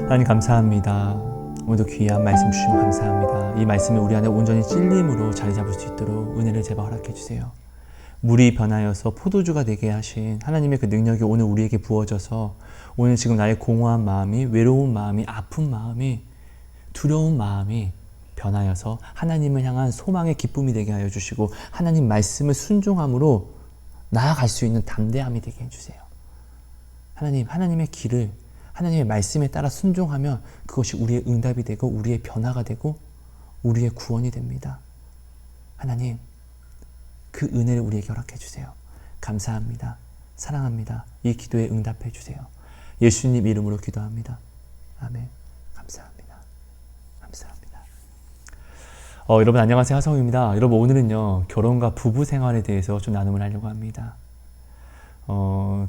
하나님 감사합니다. 오늘도 귀한 말씀 주시면 감사합니다. 이 말씀이 우리 안에 온전히 찔림으로 자리 잡을 수 있도록 은혜를 제발 허락해 주세요. 물이 변하여서 포도주가 되게 하신 하나님의 그 능력이 오늘 우리에게 부어져서 오늘 지금 나의 공허한 마음이, 외로운 마음이, 아픈 마음이, 두려운 마음이 변하여서 하나님을 향한 소망의 기쁨이 되게 하여 주시고 하나님 말씀을 순종함으로 나아갈 수 있는 담대함이 되게 해주세요. 하나님의 길을, 하나님의 말씀에 따라 순종하면 그것이 우리의 응답이 되고 우리의 변화가 되고 우리의 구원이 됩니다. 하나님, 그 은혜를 우리에게 허락해 주세요. 감사합니다. 사랑합니다. 이 기도에 응답해 주세요. 예수님 이름으로 기도합니다. 아멘. 감사합니다. 감사합니다. 여러분 안녕하세요. 하성우입니다. 여러분 오늘은요, 결혼과 부부 생활에 대해서 좀 나눔을 하려고 합니다.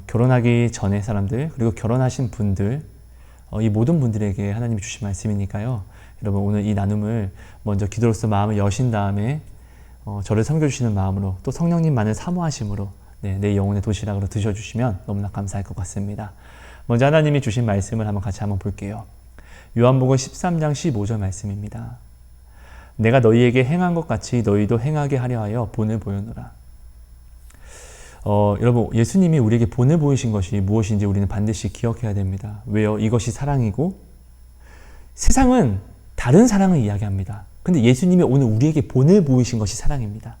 결혼하기 전에 사람들, 그리고 결혼하신 분들, 이 모든 분들에게 하나님이 주신 말씀이니까요. 여러분 오늘 이 나눔을 먼저 기도로서 마음을 여신 다음에 저를 섬겨주시는 마음으로 또 성령님만을 사모하심으로 내 영혼의 도시락으로 드셔주시면 너무나 감사할 것 같습니다. 먼저 하나님이 주신 말씀을 같이 한번 볼게요. 요한복음 13장 15절 말씀입니다. 내가 너희에게 행한 것 같이 너희도 행하게 하려 하여 본을 보여노라. 여러분 예수님이 우리에게 본을 보이신 것이 무엇인지 우리는 반드시 기억해야 됩니다. 왜요? 이것이 사랑이고 세상은 다른 사랑을 이야기합니다. 근데 예수님이 오늘 우리에게 본을 보이신 것이 사랑입니다.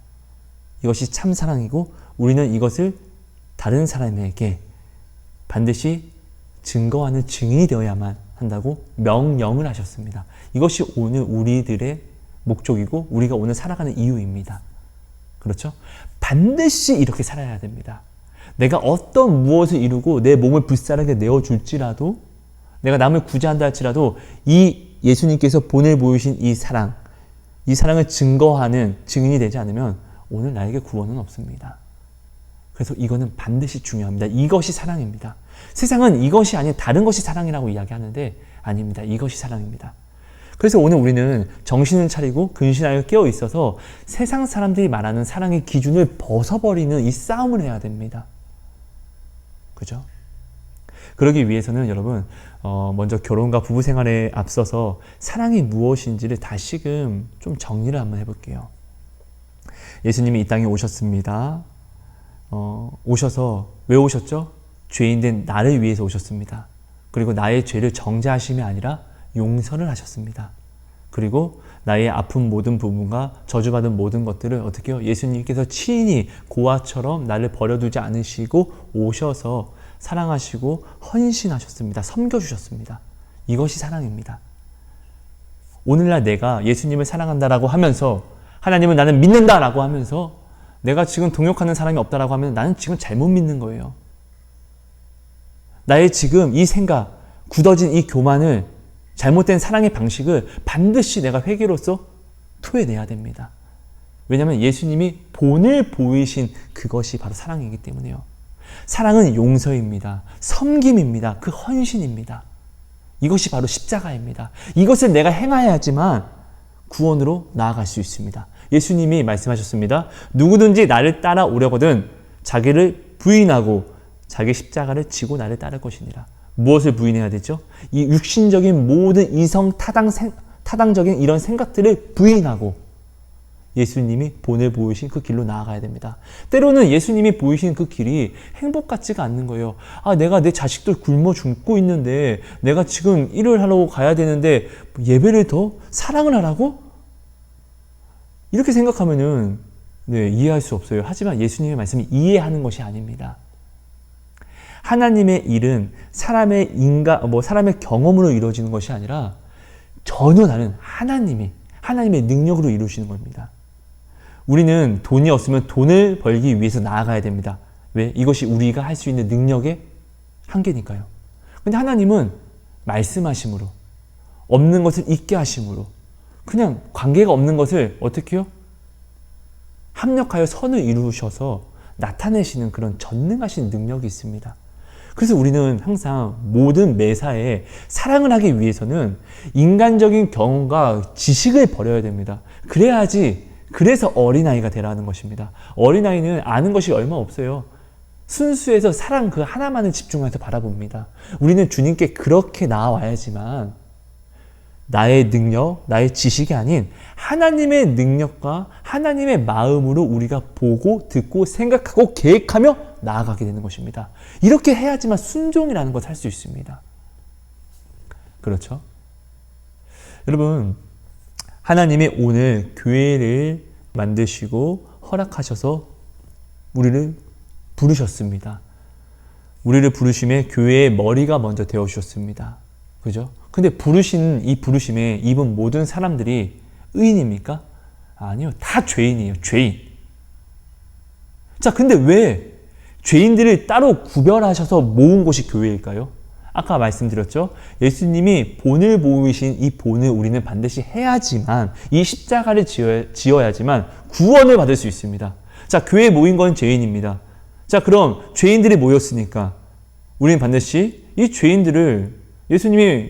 이것이 참 사랑이고 우리는 이것을 다른 사람에게 반드시 증거하는 증인이 되어야만 한다고 명령을 하셨습니다. 이것이 오늘 우리들의 목적이고 우리가 오늘 살아가는 이유입니다. 그렇죠? 반드시 이렇게 살아야 됩니다. 내가 어떤 무엇을 이루고 내 몸을 불사르게 내어줄지라도 내가 남을 구제한다 할지라도 이 예수님께서 본을 보이신 이 사랑을 증거하는 증인이 되지 않으면 오늘 나에게 구원은 없습니다. 그래서 이거는 반드시 중요합니다. 이것이 사랑입니다. 세상은 이것이 아닌 다른 것이 사랑이라고 이야기하는데 아닙니다. 이것이 사랑입니다. 그래서 오늘 우리는 정신을 차리고 근신하여 깨어 있어서 세상 사람들이 말하는 사랑의 기준을 벗어버리는 이 싸움을 해야 됩니다. 그죠? 그러기 위해서는 여러분 먼저 결혼과 부부 생활에 앞서서 사랑이 무엇인지를 다시금 좀 정리를 한번 해볼게요. 예수님이 이 땅에 오셨습니다. 오셔서 왜 오셨죠? 죄인된 나를 위해서 오셨습니다. 그리고 나의 죄를 정죄하심이 아니라 용서를 하셨습니다. 그리고 나의 아픈 모든 부분과 저주받은 모든 것들을 어떻게 해요? 예수님께서 친히 고아처럼 나를 버려두지 않으시고 오셔서 사랑하시고 헌신하셨습니다. 섬겨주셨습니다. 이것이 사랑입니다. 오늘날 내가 예수님을 사랑한다라고 하면서 하나님은 나는 믿는다라고 하면서 내가 지금 동역하는 사람이 없다라고 하면 나는 지금 잘못 믿는 거예요. 나의 지금 이 생각, 굳어진 이 교만을 잘못된 사랑의 방식을 반드시 내가 회개로서 토해내야 됩니다. 왜냐하면 예수님이 본을 보이신 그것이 바로 사랑이기 때문에요. 사랑은 용서입니다. 섬김입니다. 그 헌신입니다. 이것이 바로 십자가입니다. 이것을 내가 행하야지만 구원으로 나아갈 수 있습니다. 예수님이 말씀하셨습니다. 누구든지 나를 따라오려거든 자기를 부인하고 자기 십자가를 지고 나를 따를 것이니라. 무엇을 부인해야 되죠? 이 육신적인 모든 이성 타당적인 이런 생각들을 부인하고 예수님이 본을 보이신 그 길로 나아가야 됩니다. 때로는 예수님이 보이신 그 길이 행복 같지가 않는 거예요. 내가 내 자식들 굶어 죽고 있는데 내가 지금 일을 하러 가야 되는데 예배를 더 사랑을 하라고? 이렇게 생각하면은 이해할 수 없어요. 하지만 예수님의 말씀이 이해하는 것이 아닙니다. 하나님의 일은 사람의 경험으로 이루어지는 것이 아니라 전혀 다른 하나님의 능력으로 이루시는 겁니다. 우리는 돈이 없으면 돈을 벌기 위해서 나아가야 됩니다. 왜? 이것이 우리가 할 수 있는 능력의 한계니까요. 근데 하나님은 말씀하심으로, 없는 것을 있게 하심으로, 그냥 관계가 없는 것을 어떻게 해요? 합력하여 선을 이루셔서 나타내시는 그런 전능하신 능력이 있습니다. 그래서 우리는 항상 모든 매사에 사랑을 하기 위해서는 인간적인 경험과 지식을 버려야 됩니다. 그래서 어린아이가 되라는 것입니다. 어린아이는 아는 것이 얼마 없어요. 순수해서 사랑 그 하나만을 집중해서 바라봅니다. 우리는 주님께 그렇게 나아와야지만 나의 능력, 나의 지식이 아닌 하나님의 능력과 하나님의 마음으로 우리가 보고 듣고 생각하고 계획하며 나아가게 되는 것입니다. 이렇게 해야지만 순종이라는 것을 할 수 있습니다. 그렇죠? 여러분, 하나님이 오늘 교회를 만드시고 허락하셔서 우리를 부르셨습니다. 우리를 부르심에 교회의 머리가 먼저 되어주셨습니다. 그죠? 근데 이 부르심에 입은 모든 사람들이 의인입니까? 아니요. 다 죄인이에요. 죄인. 자, 근데 왜 죄인들을 따로 구별하셔서 모은 곳이 교회일까요? 아까 말씀드렸죠? 예수님이 본을 보이신 이 본을 우리는 반드시 해야지만, 이 십자가를 지어야지만 구원을 받을 수 있습니다. 자, 교회에 모인 건 죄인입니다. 자, 그럼 죄인들이 모였으니까 우리는 반드시 이 죄인들을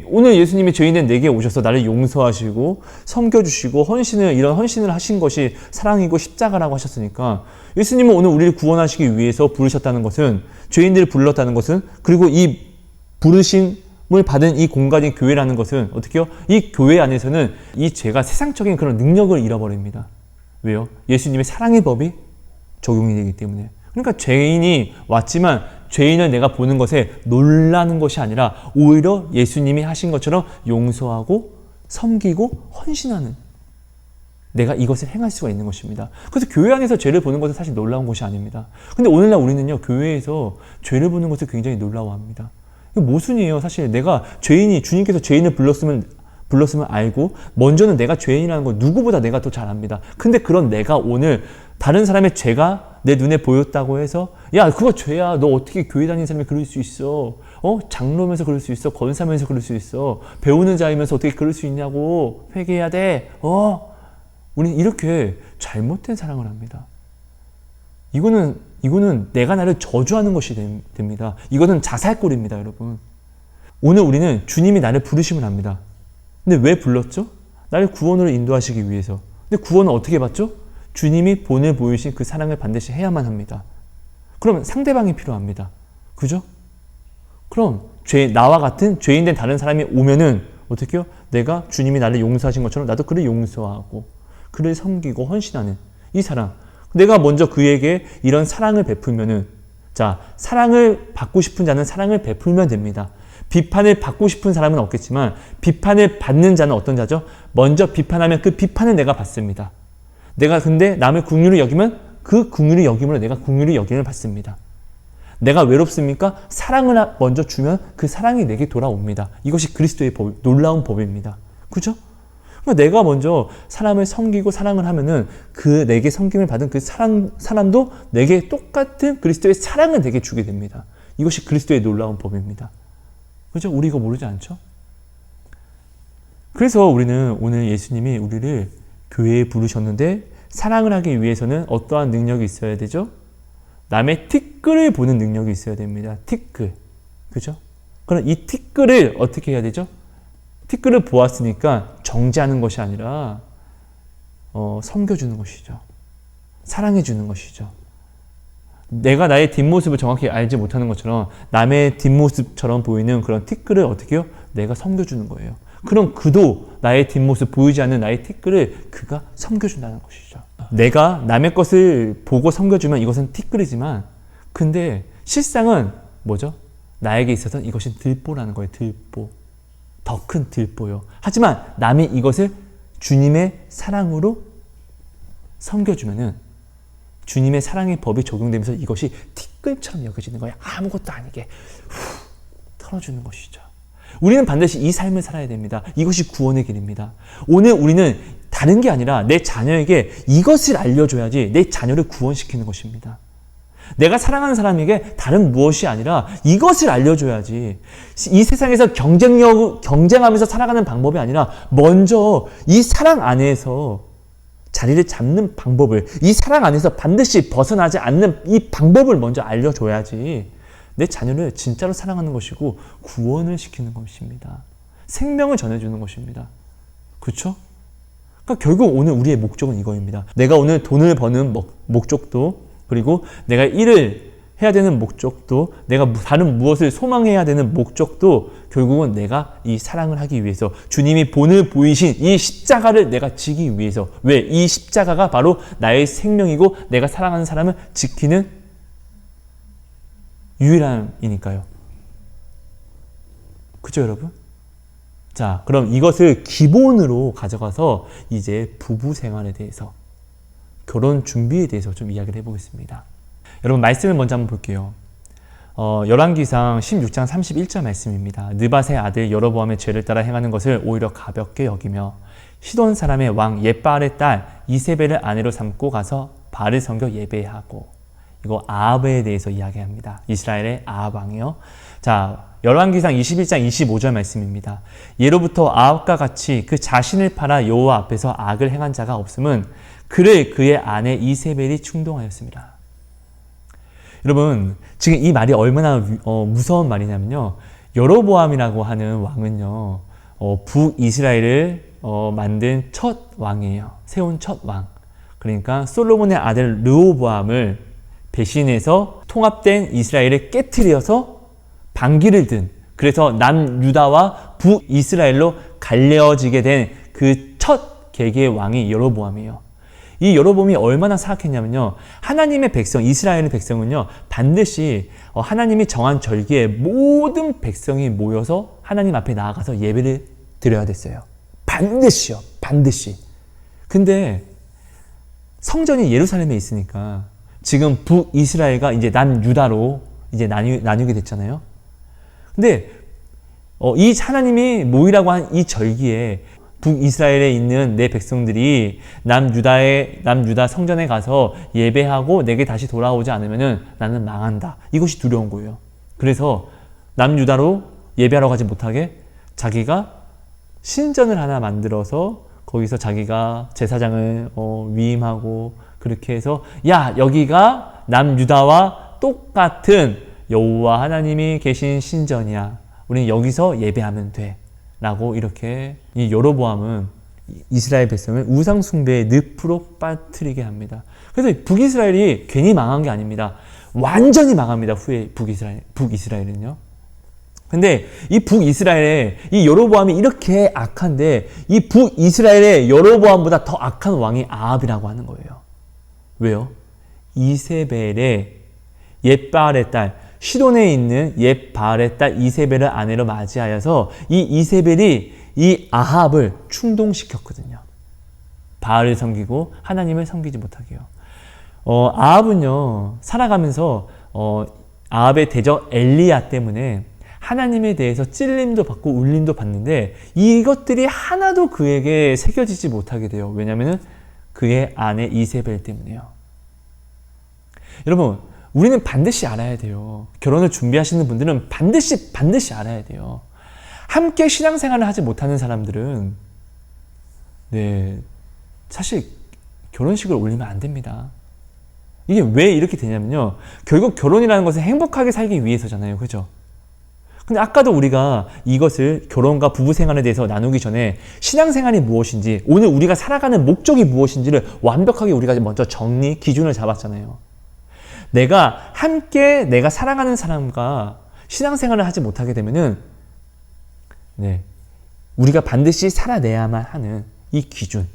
오늘 예수님이 죄인된 내게 오셔서 나를 용서하시고 섬겨주시고 이런 헌신을 하신 것이 사랑이고 십자가라고 하셨으니까 예수님은 오늘 우리를 구원하시기 위해서 부르셨다는 것은, 죄인들을 불렀다는 것은, 그리고 이 부르심을 받은 이 공간이 교회라는 것은 어떻게요? 이 교회 안에서는 이 죄가 세상적인 그런 능력을 잃어버립니다. 왜요? 예수님의 사랑의 법이 적용이 되기 때문에. 그러니까 죄인이 왔지만 죄인을 내가 보는 것에 놀라는 것이 아니라 오히려 예수님이 하신 것처럼 용서하고 섬기고 헌신하는, 내가 이것을 행할 수가 있는 것입니다. 그래서 교회 안에서 죄를 보는 것은 사실 놀라운 것이 아닙니다. 근데 오늘날 우리는요, 교회에서 죄를 보는 것을 굉장히 놀라워합니다. 이거 모순이에요. 사실 내가 주님께서 죄인을 불렀으면 알고, 먼저는 내가 죄인이라는 걸 누구보다 내가 더 잘 압니다. 근데 그런 내가 오늘 다른 사람의 죄가 내 눈에 보였다고 해서, 야, 그거 죄야. 너 어떻게 교회 다니는 사람이 그럴 수 있어? 장로면서 그럴 수 있어? 권사면서 그럴 수 있어? 배우는 자이면서 어떻게 그럴 수 있냐고. 회개해야 돼. 우리는 이렇게 잘못된 사랑을 합니다. 이거는 내가 나를 저주하는 것이 됩니다. 이거는 자살골입니다, 여러분. 오늘 우리는 주님이 나를 부르심을 합니다. 근데 왜 불렀죠? 나를 구원으로 인도하시기 위해서. 근데 구원은 어떻게 받죠? 주님이 본을 보이신 그 사랑을 반드시 해야만 합니다. 그러면 상대방이 필요합니다. 그죠? 그럼 나와 같은 죄인된 다른 사람이 오면은 어떻게 해요? 내가 주님이 나를 용서하신 것처럼 나도 그를 용서하고 그를 섬기고 헌신하는 이 사랑. 내가 먼저 그에게 이런 사랑을 베풀면은, 자, 사랑을 받고 싶은 자는 사랑을 베풀면 됩니다. 비판을 받고 싶은 사람은 없겠지만 비판을 받는 자는 어떤 자죠? 먼저 비판하면 그 비판을 내가 받습니다. 내가 근데 남을 긍휼히 여기면 그 긍휼히 여김으로 내가 긍휼히 여김을 받습니다. 내가 외롭습니까? 사랑을 먼저 주면 그 사랑이 내게 돌아옵니다. 이것이 그리스도의 놀라운 법입니다. 그죠? 그러니까 내가 먼저 사람을 섬기고 사랑을 하면은 그 내게 섬김을 받은 그 사람도 내게 똑같은 그리스도의 사랑을 내게 주게 됩니다. 이것이 그리스도의 놀라운 법입니다. 그죠? 우리 이거 모르지 않죠? 그래서 우리는 오늘 예수님이 우리를 교회에 부르셨는데, 사랑을 하기 위해서는 어떠한 능력이 있어야 되죠? 남의 티끌을 보는 능력이 있어야 됩니다. 티끌. 그죠? 그럼 이 티끌을 어떻게 해야 되죠? 티끌을 보았으니까 정죄하는 것이 아니라 섬겨주는 것이죠. 사랑해주는 것이죠. 내가 나의 뒷모습을 정확히 알지 못하는 것처럼 남의 뒷모습처럼 보이는 그런 티끌을 어떻게 해요? 내가 섬겨주는 거예요. 그럼 그도 나의 뒷모습 보이지 않는 나의 티끌을 그가 섬겨준다는 것이죠. 내가 남의 것을 보고 섬겨주면 이것은 티끌이지만, 근데 실상은 뭐죠? 나에게 있어서는 이것이 들보라는 거예요. 들보. 더 큰 들보요. 하지만 남이 이것을 주님의 사랑으로 섬겨주면은 주님의 사랑의 법이 적용되면서 이것이 티끌처럼 여겨지는 거예요. 아무것도 아니게 털어주는 것이죠. 우리는 반드시 이 삶을 살아야 됩니다. 이것이 구원의 길입니다. 오늘 우리는 다른 게 아니라 내 자녀에게 이것을 알려줘야지 내 자녀를 구원시키는 것입니다. 내가 사랑하는 사람에게 다른 무엇이 아니라 이것을 알려줘야지. 이 세상에서 경쟁하면서 살아가는 방법이 아니라 먼저 이 사랑 안에서 자리를 잡는 방법을, 이 사랑 안에서 반드시 벗어나지 않는 이 방법을 먼저 알려줘야지 내 자녀를 진짜로 사랑하는 것이고 구원을 시키는 것입니다. 생명을 전해주는 것입니다. 그렇죠? 그러니까 결국 오늘 우리의 목적은 이거입니다. 내가 오늘 돈을 버는 목적도, 그리고 내가 일을 해야 되는 목적도, 내가 다른 무엇을 소망해야 되는 목적도 결국은 내가 이 사랑을 하기 위해서, 주님이 본을 보이신 이 십자가를 내가 지기 위해서. 왜? 이 십자가가 바로 나의 생명이고 내가 사랑하는 사람을 지키는 유일함이니까요. 그죠, 여러분? 자, 그럼 이것을 기본으로 가져가서 이제 부부 생활에 대해서, 결혼 준비에 대해서 좀 이야기를 해보겠습니다. 여러분, 말씀을 먼저 한번 볼게요. 열왕기상 16장 31절 말씀입니다. 느밧의 아들 여로보암의 죄를 따라 행하는 것을 오히려 가볍게 여기며 시돈 사람의 왕 옜바알의 딸 이세벨을 아내로 삼고 가서 바알을 섬겨 예배하고. 이거 아합에 대해서 이야기합니다. 이스라엘의 아합 왕이요. 자, 열왕기상 21장 25절 말씀입니다. 예로부터 아합과 같이 그 자신을 팔아 여호와 앞에서 악을 행한 자가 없음은 그를 그의 아내 이세벨이 충동하였습니다. 여러분, 지금 이 말이 얼마나 무서운 말이냐면요. 여로보암이라고 하는 왕은요, 북이스라엘을 만든 첫 왕이에요. 세운 첫 왕. 그러니까 솔로몬의 아들 르호보암을 배신해서 통합된 이스라엘을 깨트려서 반기를 든, 그래서 남유다와 북이스라엘로 갈려지게 된 그 첫 계기의 왕이 여로보암이에요. 이 여로보암이 얼마나 사악했냐면요, 하나님의 백성, 이스라엘의 백성은요, 반드시 하나님이 정한 절기에 모든 백성이 모여서 하나님 앞에 나아가서 예배를 드려야 됐어요. 반드시요. 반드시. 근데 성전이 예루살렘에 있으니까 지금 북이스라엘과 이제 남유다로 이제 나뉘게 됐잖아요. 근데 이 하나님이 모이라고 한 이 절기에 북이스라엘에 있는 내 백성들이 남유다 성전에 가서 예배하고 내게 다시 돌아오지 않으면은 나는 망한다. 이것이 두려운 거예요. 그래서 남유다로 예배하러 가지 못하게 자기가 신전을 하나 만들어서 거기서 자기가 제사장을 위임하고, 그렇게 해서 야, 여기가 남유다와 똑같은 여호와 하나님이 계신 신전이야. 우리는 여기서 예배하면 돼. 라고 이렇게 이 여로보암은 이스라엘 백성을 우상 숭배의 늪으로 빠뜨리게 합니다. 그래서 북이스라엘이 괜히 망한 게 아닙니다. 완전히 망합니다. 후에 북이스라엘은요. 근데 이 북이스라엘의 이 여로보암이 이렇게 악한데 이 북이스라엘의 여로보암보다 더 악한 왕이 아합이라고 하는 거예요. 왜요? 이세벨의 옜바알의 딸, 시돈에 있는 옜바알의 딸 이세벨을 아내로 맞이하여서 이 이세벨이 이 아합을 충동시켰거든요. 바알을 섬기고 하나님을 섬기지 못하게요. 아합은요, 살아가면서 아합의 대적 엘리야 때문에 하나님에 대해서 찔림도 받고 울림도 받는데 이것들이 하나도 그에게 새겨지지 못하게 돼요. 왜냐하면 그의 아내 이세벨 때문에요. 여러분, 우리는 반드시 알아야 돼요. 결혼을 준비하시는 분들은 반드시 알아야 돼요. 함께 신앙생활을 하지 못하는 사람들은 사실 결혼식을 올리면 안 됩니다. 이게 왜 이렇게 되냐면요, 결국 결혼이라는 것은 행복하게 살기 위해서잖아요. 그죠? 근데 아까도 우리가 이것을 결혼과 부부생활에 대해서 나누기 전에 신앙생활이 무엇인지, 오늘 우리가 살아가는 목적이 무엇인지를 완벽하게 우리가 먼저 기준을 잡았잖아요. 내가 함께 내가 사랑하는 사람과 신앙생활을 하지 못하게 되면은 우리가 반드시 살아내야만 하는 이 기준,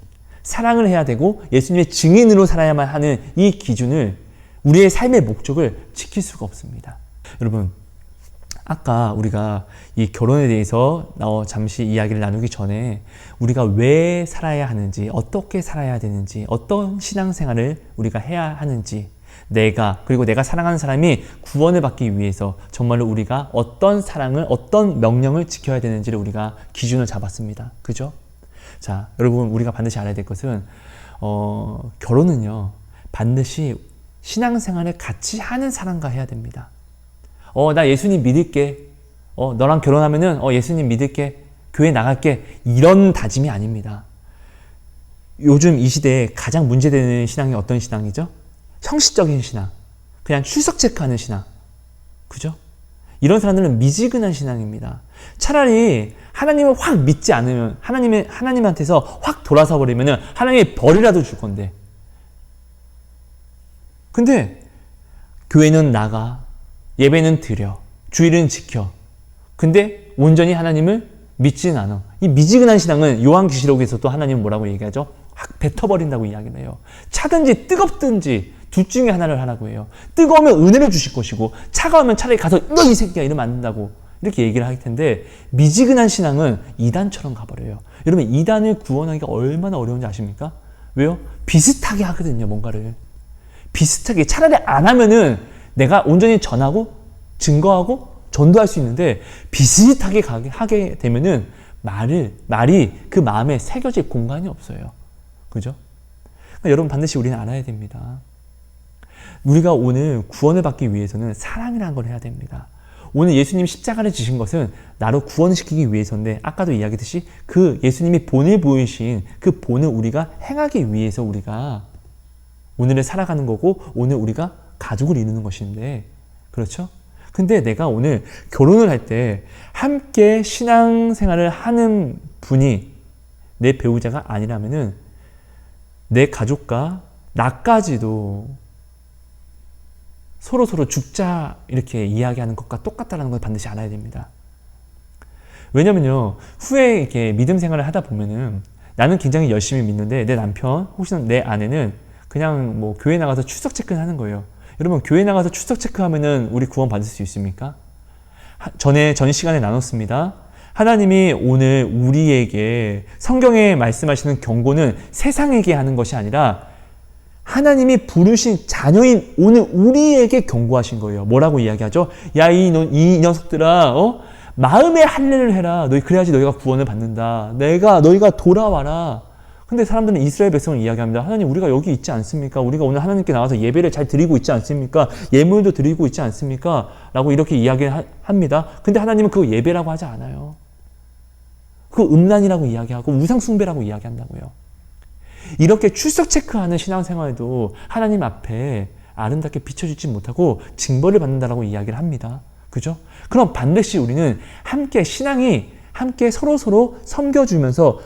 사랑을 해야 되고 예수님의 증인으로 살아야만 하는 이 기준을, 우리의 삶의 목적을 지킬 수가 없습니다. 여러분, 아까 우리가 이 결혼에 대해서 잠시 이야기를 나누기 전에 우리가 왜 살아야 하는지, 어떻게 살아야 되는지, 어떤 신앙생활을 우리가 해야 하는지, 그리고 내가 사랑하는 사람이 구원을 받기 위해서 정말로 우리가 어떤 사랑을, 어떤 명령을 지켜야 되는지를 우리가 기준을 잡았습니다. 그죠? 자, 여러분, 우리가 반드시 알아야 될 것은 결혼은요, 반드시 신앙생활을 같이 하는 사람과 해야 됩니다. 나 예수님 믿을게. 너랑 결혼하면은 예수님 믿을게. 교회 나갈게. 이런 다짐이 아닙니다. 요즘 이 시대에 가장 문제되는 신앙이 어떤 신앙이죠? 형식적인 신앙. 그냥 출석 체크하는 신앙. 그죠? 이런 사람들은 미지근한 신앙입니다. 차라리 하나님을 확 믿지 않으면, 하나님한테서 확 돌아서 버리면은 하나님이 벌이라도 줄 건데. 근데 교회는 나가, 예배는 드려, 주일은 지켜. 근데 온전히 하나님을 믿지는 않아. 이 미지근한 신앙은 요한계시록에서도 하나님은 뭐라고 얘기하죠? 확 뱉어버린다고 이야기를 해요. 차든지 뜨겁든지 둘 중에 하나를 하라고 해요. 뜨거우면 은혜를 주실 것이고 차가우면 차라리 가서 너 이 새끼야 이러면 안 된다고 이렇게 얘기를 할 텐데, 미지근한 신앙은 이단처럼 가버려요. 여러분, 이단을 구원하기가 얼마나 어려운지 아십니까? 왜요? 비슷하게 하거든요. 뭔가를 비슷하게. 차라리 안 하면은 내가 온전히 전하고 증거하고 전도할 수 있는데, 비슷하게 하게 되면은 말이 그 마음에 새겨질 공간이 없어요. 그죠? 그러니까 여러분, 반드시 우리는 알아야 됩니다. 우리가 오늘 구원을 받기 위해서는 사랑이라는 걸 해야 됩니다. 오늘 예수님 십자가를 지신 것은 나로 구원시키기 위해서인데, 아까도 이야기했듯이 그 예수님이 본을 보이신 그 본을 우리가 행하기 위해서 우리가 오늘을 살아가는 거고, 오늘 우리가 가족을 이루는 것인데, 그렇죠? 근데 내가 오늘 결혼을 할 때 함께 신앙생활을 하는 분이 내 배우자가 아니라면은 내 가족과 나까지도 서로 죽자 이렇게 이야기하는 것과 똑같다는 걸 반드시 알아야 됩니다. 왜냐면요, 후에 이렇게 믿음 생활을 하다 보면은 나는 굉장히 열심히 믿는데 내 남편 혹시나 내 아내는 그냥 뭐 교회 나가서 출석 체크를 하는 거예요. 여러분, 교회 나가서 출석 체크하면은 우리 구원 받을 수 있습니까? 전 시간에 나눴습니다. 하나님이 오늘 우리에게 성경에 말씀하시는 경고는 세상에게 하는 것이 아니라 하나님이 부르신 자녀인 오늘 우리에게 경고하신 거예요. 뭐라고 이야기하죠? 야, 이 녀석들아, 마음의 할례를 해라. 그래야지 너희가 구원을 받는다. 너희가 돌아와라. 근데 사람들은 이스라엘 백성을 이야기합니다. 하나님, 우리가 여기 있지 않습니까? 우리가 오늘 하나님께 나와서 예배를 잘 드리고 있지 않습니까? 예물도 드리고 있지 않습니까? 라고 이렇게 이야기합니다. 근데 하나님은 그거 예배라고 하지 않아요. 그거 음란이라고 이야기하고 우상숭배라고 이야기한다고요. 이렇게 출석 체크하는 신앙생활도 하나님 앞에 아름답게 비춰주지 못하고 징벌을 받는다라고 이야기를 합니다. 그죠? 그럼 반드시 우리는 신앙이 함께 서로 섬겨주면서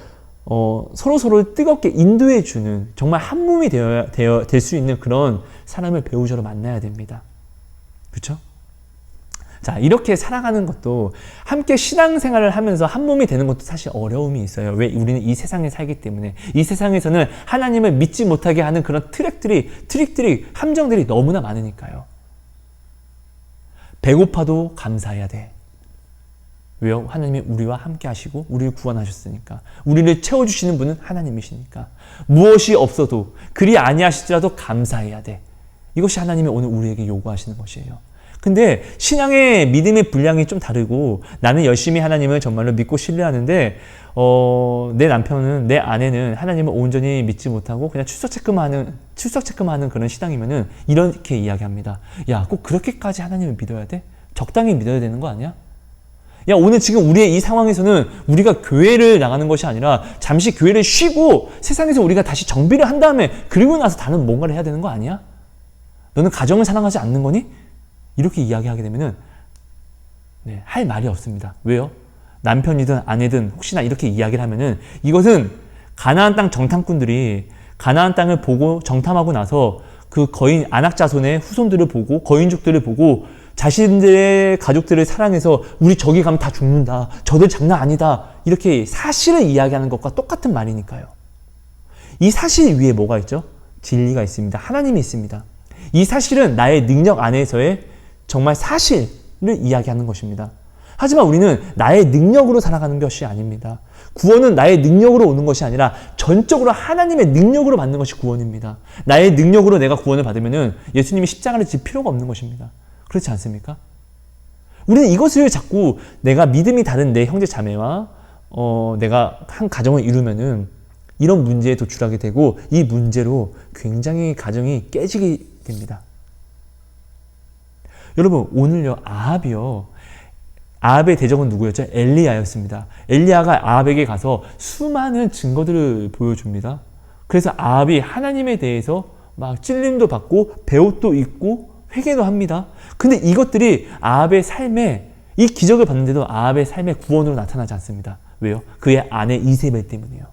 서로를 뜨겁게 인도해주는, 정말 한 몸이 될 수 있는 그런 사람을 배우자로 만나야 됩니다. 그렇죠? 자, 이렇게 살아가는 것도, 함께 신앙생활을 하면서 한 몸이 되는 것도 사실 어려움이 있어요. 왜? 우리는 이 세상에 살기 때문에. 이 세상에서는 하나님을 믿지 못하게 하는 그런 트릭들이, 함정들이 너무나 많으니까요. 배고파도 감사해야 돼. 왜요? 하나님이 우리와 함께 하시고 우리를 구원하셨으니까. 우리를 채워주시는 분은 하나님이시니까. 무엇이 없어도, 그리 아니하시더라도 감사해야 돼. 이것이 하나님이 오늘 우리에게 요구하시는 것이에요. 근데 신앙의 믿음의 분량이 좀 다르고, 나는 열심히 하나님을 정말로 믿고 신뢰하는데 내 남편은, 내 아내는 하나님을 온전히 믿지 못하고 그냥 출석 체크만 하는 그런 신앙이면은 이렇게 이야기합니다. 야, 꼭 그렇게까지 하나님을 믿어야 돼? 적당히 믿어야 되는 거 아니야? 야, 오늘 지금 우리의 이 상황에서는 우리가 교회를 나가는 것이 아니라 잠시 교회를 쉬고 세상에서 우리가 다시 정비를 한 다음에 그리고 나서 다른 뭔가를 해야 되는 거 아니야? 너는 가정을 사랑하지 않는 거니? 이렇게 이야기하게 되면은 할 말이 없습니다. 왜요? 남편이든 아내든 혹시나 이렇게 이야기를 하면은, 이것은 가나안 땅 정탐꾼들이 가나안 땅을 보고 정탐하고 나서 그 거인 안악자손의 후손들을 보고, 거인족들을 보고 자신들의 가족들을 사랑해서 우리 저기 가면 다 죽는다, 저들 장난 아니다, 이렇게 사실을 이야기하는 것과 똑같은 말이니까요. 이 사실 위에 뭐가 있죠? 진리가 있습니다. 하나님이 있습니다. 이 사실은 나의 능력 안에서의 정말 사실을 이야기하는 것입니다. 하지만 우리는 나의 능력으로 살아가는 것이 아닙니다. 구원은 나의 능력으로 오는 것이 아니라 전적으로 하나님의 능력으로 받는 것이 구원입니다. 나의 능력으로 내가 구원을 받으면은 예수님이 십자가를 질 필요가 없는 것입니다. 그렇지 않습니까? 우리는 이것을 자꾸, 내가 믿음이 다른 내 형제 자매와 내가 한 가정을 이루면은 이런 문제에 도출하게 되고, 이 문제로 굉장히 가정이 깨지게 됩니다. 여러분, 오늘요, 아합의 대적은 누구였죠? 엘리야였습니다. 엘리야가 아합에게 가서 수많은 증거들을 보여줍니다. 그래서 아합이 하나님에 대해서 막 찔림도 받고 배옷도 입고 회개도 합니다. 근데 이것들이 아합의 삶에, 이 기적을 받는데도 아합의 삶의 구원으로 나타나지 않습니다. 왜요? 그의 아내 이세벨 때문이에요.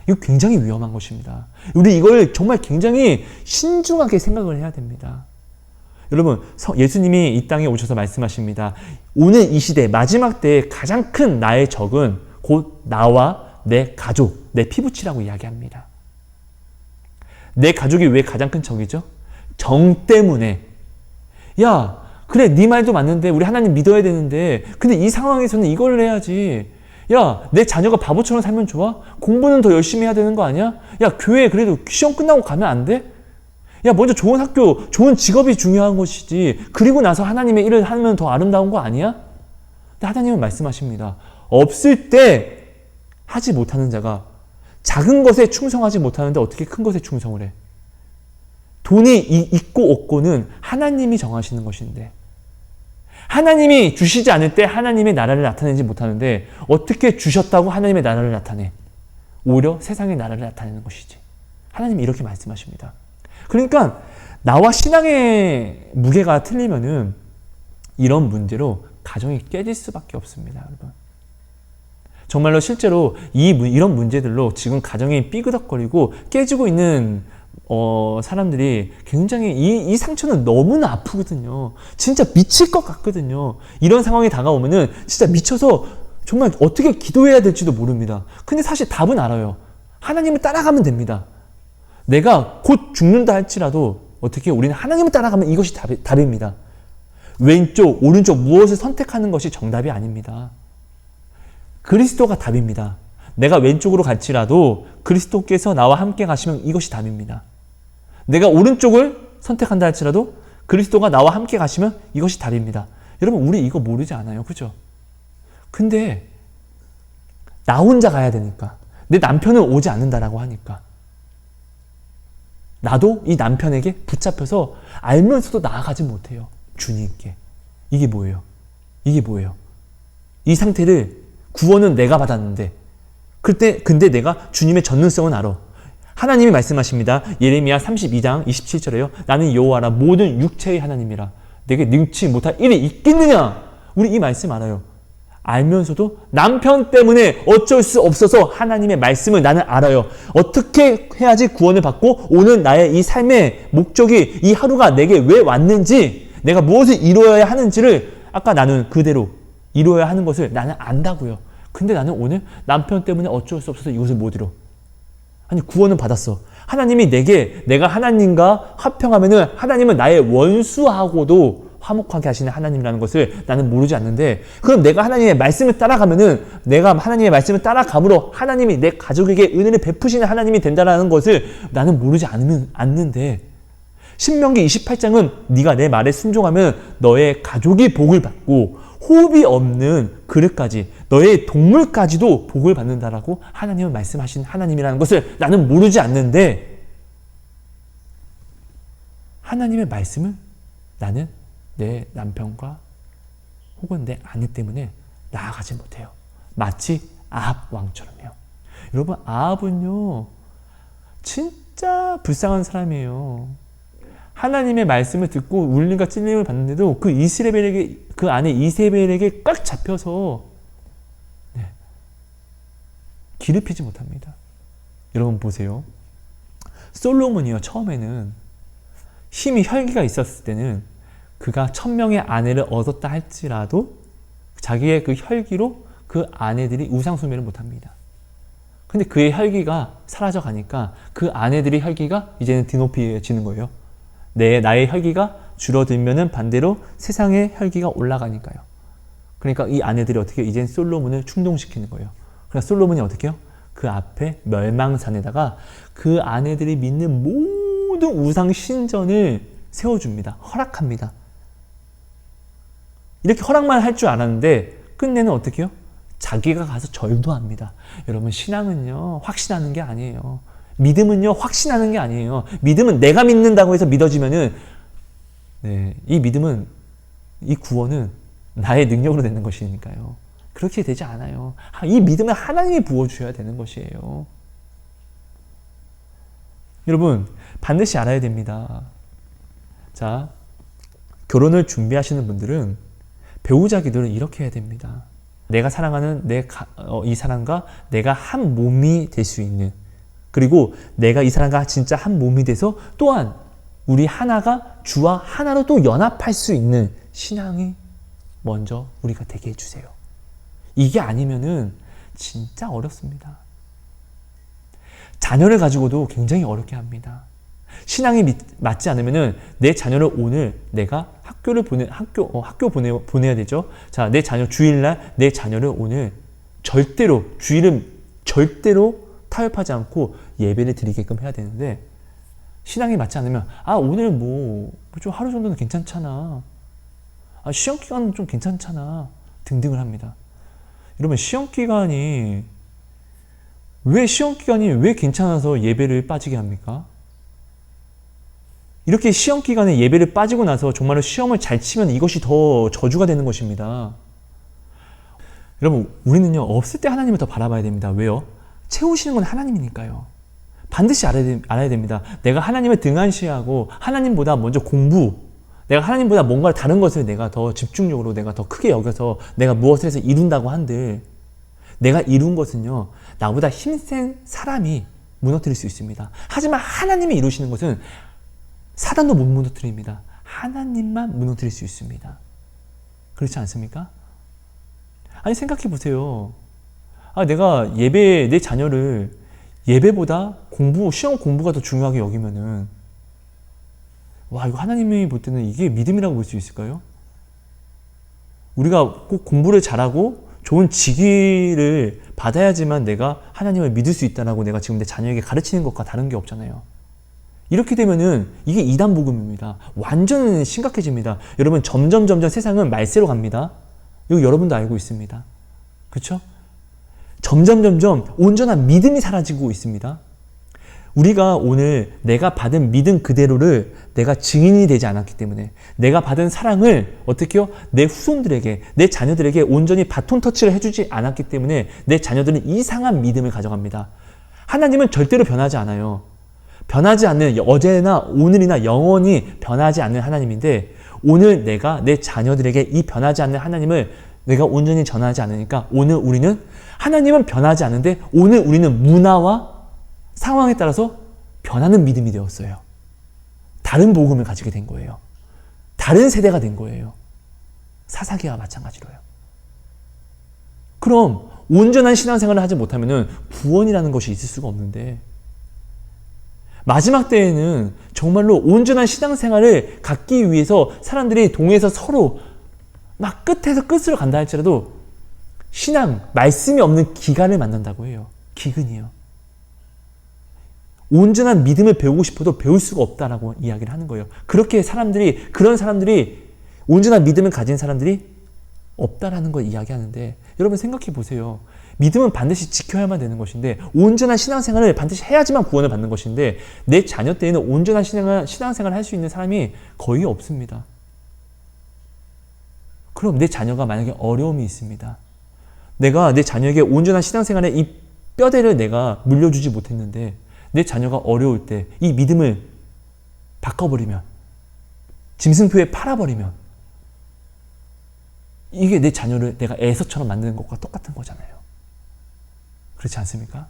이거 굉장히 위험한 것입니다. 우리 이걸 정말 굉장히 신중하게 생각을 해야 됩니다. 여러분, 예수님이 이 땅에 오셔서 말씀하십니다. 오늘 이 시대 마지막 때에 가장 큰 나의 적은 곧 나와 내 가족, 내 피부치라고 이야기합니다. 내 가족이 왜 가장 큰 적이죠? 정 때문에. 야, 그래, 네 말도 맞는데 우리 하나님 믿어야 되는데 근데 이 상황에서는 이걸 해야지. 야, 내 자녀가 바보처럼 살면 좋아? 공부는 더 열심히 해야 되는 거 아니야? 야, 교회 그래도 시험 끝나고 가면 안 돼? 야, 먼저 좋은 학교, 좋은 직업이 중요한 것이지. 그리고 나서 하나님의 일을 하면 더 아름다운 거 아니야? 근데 하나님은 말씀하십니다. 없을 때 하지 못하는 자가 작은 것에 충성하지 못하는데 어떻게 큰 것에 충성을 해? 돈이 있고 없고는 하나님이 정하시는 것인데 하나님이 주시지 않을 때 하나님의 나라를 나타내지 못하는데 어떻게 주셨다고 하나님의 나라를 나타내? 오히려 세상의 나라를 나타내는 것이지. 하나님이 이렇게 말씀하십니다. 그러니까 나와 신앙의 무게가 틀리면은 이런 문제로 가정이 깨질 수밖에 없습니다, 여러분. 정말로 실제로 이런 문제들로 지금 가정이 삐그덕거리고 깨지고 있는 사람들이 굉장히 이 상처는 너무나 아프거든요. 진짜 미칠 것 같거든요. 이런 상황이 다가오면은 진짜 미쳐서 정말 어떻게 기도해야 될지도 모릅니다. 근데 사실 답은 알아요. 하나님을 따라가면 됩니다. 내가 곧 죽는다 할지라도 어떻게 우리는 하나님을 따라가면 이것이 답입니다. 왼쪽, 오른쪽 무엇을 선택하는 것이 정답이 아닙니다. 그리스도가 답입니다. 내가 왼쪽으로 갈지라도 그리스도께서 나와 함께 가시면 이것이 답입니다. 내가 오른쪽을 선택한다 할지라도 그리스도가 나와 함께 가시면 이것이 답입니다. 여러분, 우리 이거 모르지 않아요, 그죠? 근데 나 혼자 가야 되니까, 내 남편은 오지 않는다라고 하니까 나도 이 남편에게 붙잡혀서 알면서도 나아가지 못해요. 주님께. 이게 뭐예요? 이게 뭐예요? 이 상태를 구원은 내가 받았는데 근데 내가 주님의 전능성은 알아. 하나님이 말씀하십니다. 예레미야 32장 27절에요. 나는 여호와라 모든 육체의 하나님이라. 내게 능치 못할 일이 있겠느냐? 우리 이 말씀 알아요. 알면서도 남편 때문에 어쩔 수 없어서 하나님의 말씀을 나는 알아요. 어떻게 해야지 구원을 받고 오늘 나의 이 삶의 목적이 이 하루가 내게 왜 왔는지 내가 무엇을 이루어야 하는지를 아까 나는 그대로 이루어야 하는 것을 나는 안다고요. 근데 나는 오늘 남편 때문에 어쩔 수 없어서 이것을 못 이뤄. 아니, 구원은 받았어. 하나님이 내가 하나님과 화평하면은 하나님은 나의 원수하고도 화목하게 하시는 하나님이라는 것을 나는 모르지 않는데, 그럼 내가 하나님의 말씀을 따라가면은 내가 하나님의 말씀을 따라감으로 하나님이 내 가족에게 은혜를 베푸시는 하나님이 된다는 것을 나는 모르지 않는데, 신명기 28장은 네가 내 말에 순종하면 너의 가족이 복을 받고 호흡이 없는 그릇까지 너의 동물까지도 복을 받는다라고 하나님은 말씀하신 하나님이라는 것을 나는 모르지 않는데, 하나님의 말씀을 나는 내 남편과 혹은 내 아내 때문에 나아가지 못해요. 마치 아합 왕처럼요. 여러분, 아합은요 진짜 불쌍한 사람이에요. 하나님의 말씀을 듣고 울림과 찔림을 받는데도 그 아내 이세벨에게 꽉 잡혀서 길을 피지 못합니다. 여러분 보세요. 솔로몬이요, 처음에는 힘이 혈기가 있었을 때는 그가 1000명의 아내를 얻었다 할지라도 자기의 그 혈기로 그 아내들이 우상숭배를 못합니다. 근데 그의 혈기가 사라져 가니까 그 아내들의 혈기가 이제는 드높이지는 거예요. 나의 혈기가 줄어들면은 반대로 세상의 혈기가 올라가니까요. 그러니까 이 아내들이 어떻게 이제는 솔로몬을 충동시키는 거예요. 그래서 솔로몬이 어떻게 해요? 그 앞에 멸망산에다가 그 아내들이 믿는 모든 우상 신전을 세워줍니다. 허락합니다. 이렇게 허락만 할 줄 알았는데 끝내는 어떻게 해요? 자기가 가서 절도 합니다. 여러분, 신앙은요 확신하는 게 아니에요. 믿음은요 확신하는 게 아니에요. 믿음은 내가 믿는다고 해서 믿어지면은 이 믿음은, 이 구원은 나의 능력으로 되는 것이니까요. 그렇게 되지 않아요. 이 믿음은 하나님이 부어주셔야 되는 것이에요. 여러분, 반드시 알아야 됩니다. 자, 결혼을 준비하시는 분들은 배우자 기도를 이렇게 해야 됩니다. 내가 사랑하는 이 사람과 내가 한 몸이 될 수 있는, 그리고 내가 이 사람과 진짜 한 몸이 돼서 또한 우리 하나가 주와 하나로 또 연합할 수 있는 신앙이 먼저 우리가 되게 해주세요. 이게 아니면은 진짜 어렵습니다. 자녀를 가지고도 굉장히 어렵게 합니다. 신앙이 맞지 않으면은 내 자녀를 오늘 내가 학교 보내야 되죠. 자, 내 자녀 주일날 내 자녀를 오늘 주일은 절대로 타협하지 않고 예배를 드리게끔 해야 되는데 신앙이 맞지 않으면 오늘 좀 하루 정도는 괜찮잖아. 시험 기간은 좀 괜찮잖아. 등등을 합니다. 여러분 시험 기간이 왜 괜찮아서 예배를 빠지게 합니까? 이렇게 시험 기간에 예배를 빠지고 나서 정말로 시험을 잘 치면 이것이 더 저주가 되는 것입니다. 여러분 우리는요 없을 때 하나님을 더 바라봐야 됩니다. 왜요? 채우시는 건 하나님이니까요. 반드시 알아야 됩니다. 내가 하나님을 등한시하고 하나님보다 먼저 내가 하나님보다 뭔가 다른 것을 내가 더 집중적으로 내가 더 크게 여겨서 내가 무엇을 해서 이룬다고 한들 내가 이룬 것은요 나보다 힘센 사람이 무너뜨릴 수 있습니다. 하지만 하나님이 이루시는 것은 사단도 못 무너뜨립니다. 하나님만 무너뜨릴 수 있습니다. 그렇지 않습니까? 아니 생각해 보세요. 내가 내 자녀를 예배보다 시험 공부가 더 중요하게 여기면은 이거 하나님이 볼 때는 이게 믿음이라고 볼 수 있을까요? 우리가 꼭 공부를 잘하고 좋은 직위를 받아야지만 내가 하나님을 믿을 수 있다라고 내가 지금 내 자녀에게 가르치는 것과 다른 게 없잖아요. 이렇게 되면은 이게 이단복음입니다. 완전 심각해집니다. 여러분 점점 세상은 말세로 갑니다. 이거 여러분도 알고 있습니다. 그렇죠? 점점 온전한 믿음이 사라지고 있습니다. 우리가 오늘 내가 받은 믿음 그대로를 내가 증인이 되지 않았기 때문에 내가 받은 사랑을 어떻게 해요? 내 후손들에게, 내 자녀들에게 온전히 바톤 터치를 해주지 않았기 때문에 내 자녀들은 이상한 믿음을 가져갑니다. 하나님은 절대로 변하지 않아요. 변하지 않는 어제나 오늘이나 영원히 변하지 않는 하나님인데 오늘 내가 내 자녀들에게 이 변하지 않는 하나님을 내가 온전히 전하지 않으니까 오늘 우리는 하나님은 변하지 않는데 오늘 우리는 문화와 상황에 따라서 변하는 믿음이 되었어요. 다른 복음을 가지게 된 거예요. 다른 세대가 된 거예요. 사사기와 마찬가지로요. 그럼 온전한 신앙생활을 하지 못하면 구원이라는 것이 있을 수가 없는데 마지막 때에는 정말로 온전한 신앙생활을 갖기 위해서 사람들이 동에서 서로 막 끝에서 끝으로 간다 할지라도 말씀이 없는 기간을 만난다고 해요. 기근이요. 온전한 믿음을 배우고 싶어도 배울 수가 없다라고 이야기를 하는 거예요. 그런 사람들이 온전한 믿음을 가진 사람들이 없다라는 걸 이야기하는데 여러분 생각해 보세요. 믿음은 반드시 지켜야만 되는 것인데 온전한 신앙생활을 반드시 해야지만 구원을 받는 것인데 내 자녀 때에는 온전한 신앙생활을 할 수 있는 사람이 거의 없습니다. 그럼 내 자녀가 만약에 어려움이 있습니다. 내가 내 자녀에게 온전한 신앙생활의 이 뼈대를 내가 물려주지 못했는데 내 자녀가 어려울 때 이 믿음을 바꿔버리면 짐승표에 팔아버리면 이게 내 자녀를 내가 에서처럼 만드는 것과 똑같은 거잖아요. 그렇지 않습니까?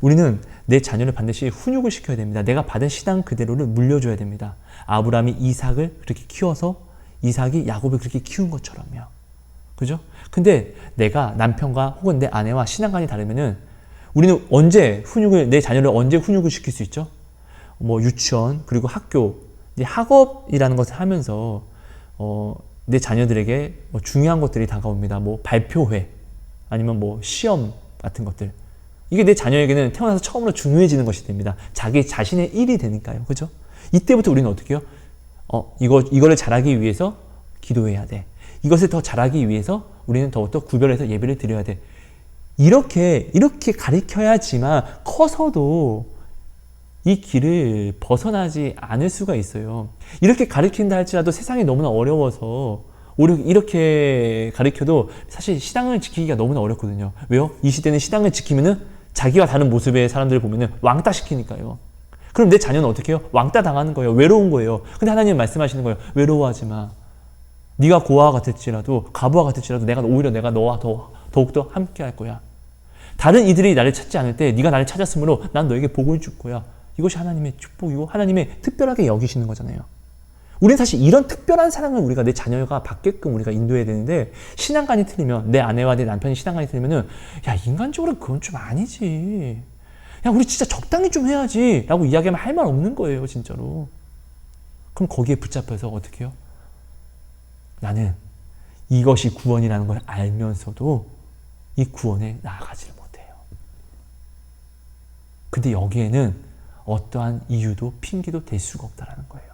우리는 내 자녀를 반드시 훈육을 시켜야 됩니다. 내가 받은 신앙 그대로를 물려줘야 됩니다. 아브라함이 이삭을 그렇게 키워서 이삭이 야곱을 그렇게 키운 것처럼요. 그죠? 근데 내가 남편과 혹은 내 아내와 신앙관이 다르면은 우리는 내 자녀를 언제 훈육을 시킬 수 있죠? 유치원, 그리고 학교, 이제 학업이라는 것을 하면서, 내 자녀들에게 중요한 것들이 다가옵니다. 발표회, 아니면 시험 같은 것들. 이게 내 자녀에게는 태어나서 처음으로 중요해지는 것이 됩니다. 자기 자신의 일이 되니까요. 그죠? 이때부터 우리는 어떻게 해요? 이거를 잘하기 위해서 기도해야 돼. 이것을 더 잘하기 위해서 우리는 더욱더 구별해서 예배를 드려야 돼. 이렇게 가르쳐야지만 커서도 이 길을 벗어나지 않을 수가 있어요. 이렇게 가르친다 할지라도 세상이 너무나 어려워서 이렇게 가르쳐도 사실 신앙을 지키기가 너무나 어렵거든요. 왜요? 이 시대는 신앙을 지키면은 자기와 다른 모습의 사람들을 보면은 왕따 시키니까요. 그럼 내 자녀는 어떻게 해요? 왕따 당하는 거예요. 외로운 거예요. 근데 하나님 말씀하시는 거예요. 외로워하지 마. 네가 고아와 같을지라도 가부와 같을지라도 오히려 내가 너와 더욱더 함께 할 거야. 다른 이들이 나를 찾지 않을 때 네가 나를 찾았으므로 난 너에게 복을 줄 거야. 이것이 하나님의 축복이고 하나님의 특별하게 여기시는 거잖아요. 우리는 사실 이런 특별한 사랑을 우리가 내 자녀가 받게끔 우리가 인도해야 되는데, 신앙관이 틀리면, 내 아내와 내 남편이 신앙관이 틀리면은, 야, 인간적으로 그건 좀 아니지. 야, 우리 진짜 적당히 좀 해야지. 라고 이야기하면 할 말 없는 거예요, 진짜로. 그럼 거기에 붙잡혀서 어떻게 해요? 나는 이것이 구원이라는 걸 알면서도 이 구원에 나아가지를 못해요. 근데 여기에는 어떠한 이유도 핑계도 될 수가 없다는 거예요.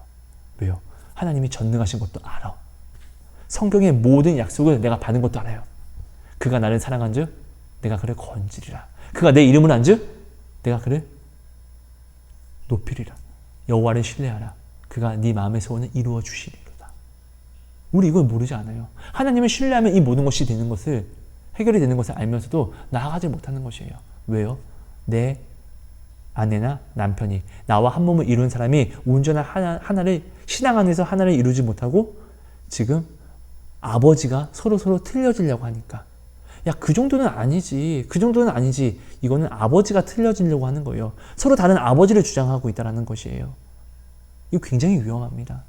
왜요? 하나님이 전능하신 것도 알아. 성경의 모든 약속을 내가 받은 것도 알아요. 그가 나를 사랑한 즉 내가 그를 건지리라. 그가 내 이름을 안 즉 내가 그를 높이리라. 여호와를 신뢰하라. 그가 네 마음의 소원을 이루어 주시리로다. 우리 이걸 모르지 않아요. 하나님을 신뢰하면 이 모든 것이 되는 것을, 해결이 되는 것을 알면서도 나아가지 못하는 것이에요. 왜요? 내 아내나 남편이, 나와 한 몸을 이룬 사람이 온전한 하나를, 신앙 안에서 하나를 이루지 못하고 지금 아버지가 서로 틀려지려고 하니까, 야, 그 정도는 아니지. 그 정도는 아니지. 이거는 아버지가 틀려지려고 하는 거예요. 서로 다른 아버지를 주장하고 있다는 것이에요. 이거 굉장히 위험합니다.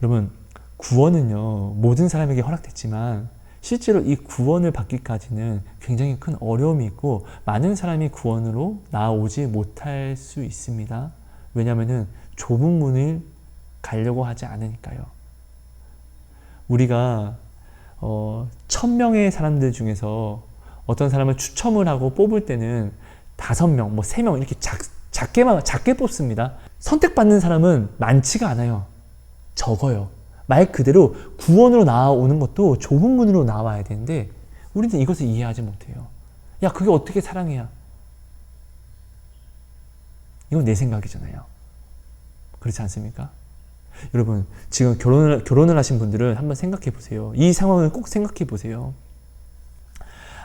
여러분, 구원은요, 모든 사람에게 허락됐지만 실제로 이 구원을 받기까지는 굉장히 큰 어려움이 있고 많은 사람이 구원으로 나아오지 못할 수 있습니다. 왜냐하면 좁은 문을 가려고 하지 않으니까요. 우리가 1000명의 사람들 중에서 어떤 사람을 추첨을 하고 뽑을 때는 5명, 3명 이렇게 작게 뽑습니다. 선택받는 사람은 많지가 않아요. 적어요. 말 그대로 구원으로 나아오는 것도 좁은 문으로 나와야 되는데 우리는 이것을 이해하지 못해요. 야, 그게 어떻게 사랑이야? 이건 내 생각이잖아요. 그렇지 않습니까? 여러분, 지금 결혼을 하신 분들은 한번 생각해 보세요. 이 상황을 꼭 생각해 보세요.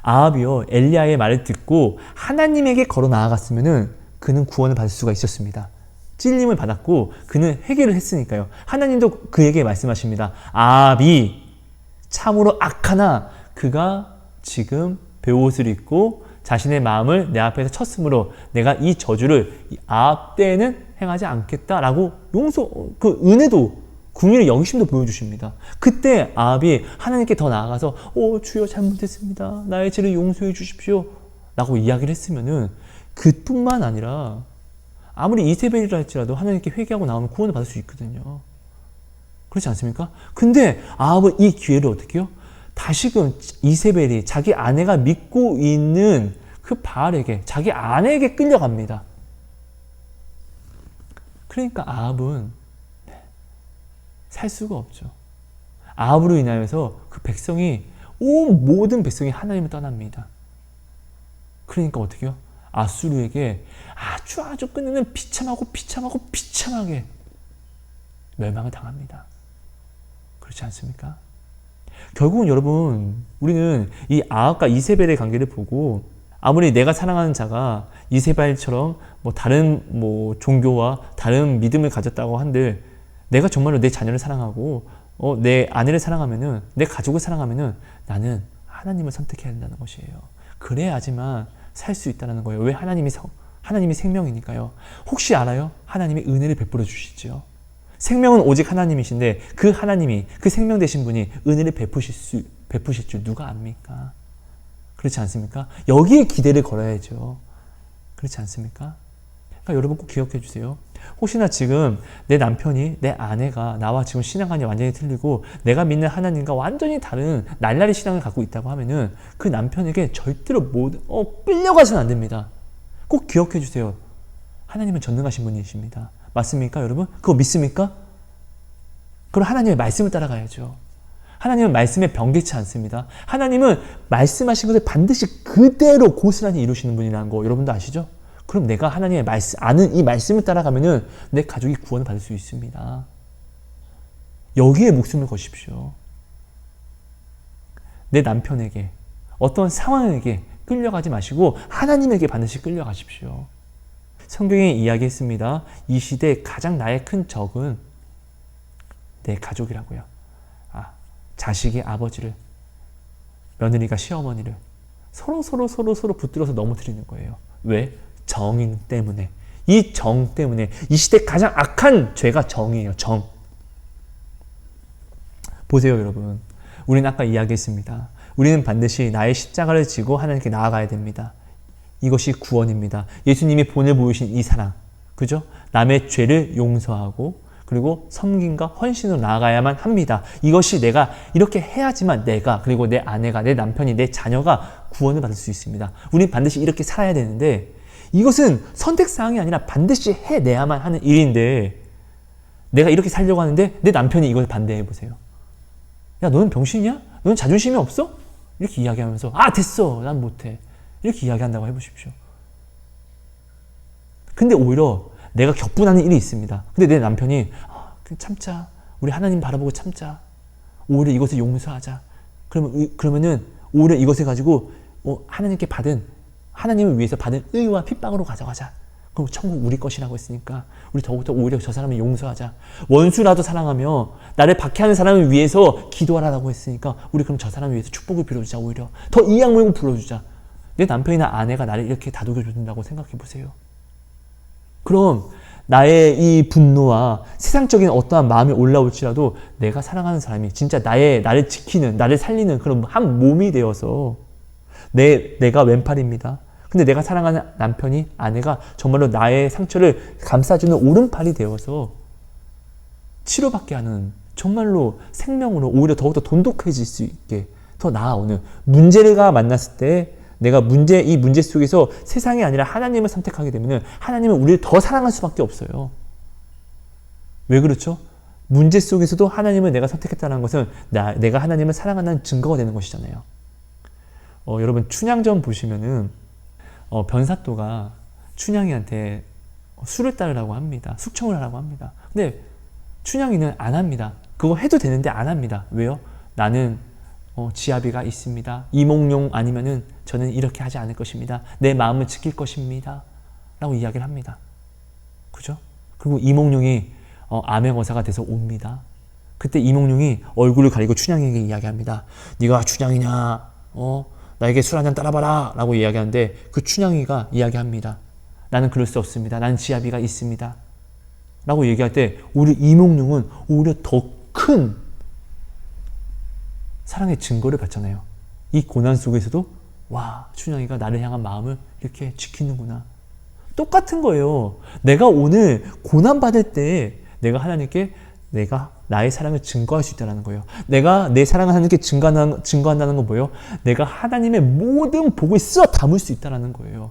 아합이요, 엘리야의 말을 듣고 하나님에게 걸어 나아갔으면은 그는 구원을 받을 수가 있었습니다. 찔림을 받았고 그는 회개를 했으니까요. 하나님도 그에게 말씀하십니다. 아합이 참으로 악하나 그가 지금 베옷을 입고 자신의 마음을 내 앞에서 쳤으므로 내가 이 저주를 아합 때에는 행하지 않겠다라고 은혜도, 긍휼의 영심도 보여주십니다. 그때 아합이 하나님께 더 나아가서 주여 잘못했습니다. 나의 죄를 용서해 주십시오 라고 이야기를 했으면은 그뿐만 아니라 아무리 이세벨이라 할지라도 하나님께 회개하고 나오면 구원을 받을 수 있거든요. 그렇지 않습니까? 근데 아합은 이 기회를 어떻게 해요? 다시금 이세벨이 자기 아내가 믿고 있는 그 바알에게, 자기 아내에게 끌려갑니다. 그러니까 아합은 살 수가 없죠. 아합으로 인하여서 그 백성이, 모든 백성이 하나님을 떠납니다. 그러니까 어떻게 해요? 아수르에게 아주 끝내는 비참하게 멸망을 당합니다. 그렇지 않습니까? 결국은 여러분, 우리는 이 아합과 이세벨의 관계를 보고 아무리 내가 사랑하는 자가 이세벨처럼 다른 종교와 다른 믿음을 가졌다고 한들 내가 정말로 내 자녀를 사랑하고 내 아내를 사랑하면은, 내 가족을 사랑하면은 나는 하나님을 선택해야 된다는 것이에요. 그래야지만 살 수 있다는 거예요. 왜? 하나님이 생명이니까요. 혹시 알아요? 하나님이 은혜를 베풀어 주시죠. 생명은 오직 하나님이신데 그 하나님이, 그 생명 되신 분이 은혜를 베푸실 줄 누가 압니까? 그렇지 않습니까? 여기에 기대를 걸어야죠. 그렇지 않습니까? 그러니까 여러분 꼭 기억해 주세요. 혹시나 지금 내 남편이, 내 아내가 나와 지금 신앙관이 완전히 틀리고 내가 믿는 하나님과 완전히 다른 날라리 신앙을 갖고 있다고 하면은 그 남편에게 절대로 끌려가서는 안 됩니다. 꼭 기억해 주세요. 하나님은 전능하신 분이십니다. 맞습니까, 여러분? 그거 믿습니까? 그럼 하나님의 말씀을 따라가야죠. 하나님은 말씀에 변개치 않습니다. 하나님은 말씀하신 것을 반드시 그대로 고스란히 이루시는 분이라는 거 여러분도 아시죠? 그럼 내가 하나님의 아는 이 말씀을 따라가면은 내 가족이 구원을 받을 수 있습니다. 여기에 목숨을 거십시오. 내 남편에게, 어떤 상황에게 끌려가지 마시고 하나님에게 반드시 끌려가십시오. 성경에 이야기했습니다. 이 시대에 가장 나의 큰 적은 내 가족이라고요. 자식이 아버지를, 며느리가 시어머니를, 서로 붙들어서 넘어뜨리는 거예요. 왜? 정인 때문에. 이 정 때문에. 이 시대 가장 악한 죄가 정이에요. 정. 보세요, 여러분. 우리는 아까 이야기했습니다. 우리는 반드시 나의 십자가를 지고 하나님께 나아가야 됩니다. 이것이 구원입니다. 예수님이 보내보이신 이 사랑, 그죠? 남의 죄를 용서하고 그리고 섬김과 헌신으로 나아가야만 합니다. 이것이 내가 이렇게 해야지만 내가, 그리고 내 아내가, 내 남편이, 내 자녀가 구원을 받을 수 있습니다. 우리는 반드시 이렇게 살아야 되는데 이것은 선택사항이 아니라 반드시 해내야만 하는 일인데 내가 이렇게 살려고 하는데 내 남편이 이걸 반대해보세요. 야, 너는 병신이야? 너는 자존심이 없어? 이렇게 이야기하면서 아, 됐어, 난 못해, 이렇게 이야기한다고 해보십시오. 근데 오히려 내가 격분하는 일이 있습니다. 근데 내 남편이 그냥 참자, 우리 하나님 바라보고 참자, 오히려 이것을 용서하자. 그러면은 오히려 이것을 가지고 하나님께 받은, 하나님을 위해서 받은 의와 핍박으로 가져가자. 그럼 천국 우리 것이라고 했으니까 우리 더욱더 오히려 저 사람을 용서하자. 원수라도 사랑하며 나를 박해하는 사람을 위해서 기도하라고 했으니까 우리 그럼 저 사람을 위해서 축복을 빌어주자. 오히려 더 이악 물고 불러주자. 내 남편이나 아내가 나를 이렇게 다독여준다고 생각해 보세요. 그럼 나의 이 분노와 세상적인 어떠한 마음이 올라올지라도 내가 사랑하는 사람이 진짜 나를 지키는, 나를 살리는 그런 한 몸이 되어서 내가 왼팔입니다. 근데 내가 사랑하는 남편이, 아내가 정말로 나의 상처를 감싸주는 오른팔이 되어서 치료받게 하는, 정말로 생명으로 오히려 더욱더 돈독해질 수 있게 더 나아오는, 문제가 만났을 때 내가 이 문제 속에서 세상이 아니라 하나님을 선택하게 되면 하나님은 우리를 더 사랑할 수밖에 없어요. 왜 그렇죠? 문제 속에서도 하나님을 내가 선택했다는 것은 내가 하나님을 사랑한다는 증거가 되는 것이잖아요. 여러분 춘향전 보시면은 변사또가 춘향이한테 술을 따르라고 합니다. 숙청을 하라고 합니다. 근데 춘향이는 안 합니다. 그거 해도 되는데 안 합니다. 왜요? 나는 지아비가 있습니다. 이몽룡 아니면은 저는 이렇게 하지 않을 것입니다. 내 마음을 지킬 것입니다. 라고 이야기를 합니다. 그죠? 그리고 이몽룡이 암행어사가 돼서 옵니다. 그때 이몽룡이 얼굴을 가리고 춘향에게 이야기합니다. 네가 춘향이냐? 나에게 술 한잔 따라봐라 라고 이야기하는데 그 춘향이가 이야기합니다. 나는 그럴 수 없습니다. 나는 지아비가 있습니다. 라고 얘기할 때 오히려 이몽룡은 오히려 더 큰 사랑의 증거를 받잖아요. 이 고난 속에서도 와, 춘향이가 나를 향한 마음을 이렇게 지키는구나. 똑같은 거예요. 내가 오늘 고난받을 때 내가 하나님께 나의 사랑을 증거할 수 있다는 거예요. 내가 내 사랑을 하나님께 증거한다는 건 뭐예요? 내가 하나님의 모든 복을 쓸어 담을 수 있다는 거예요.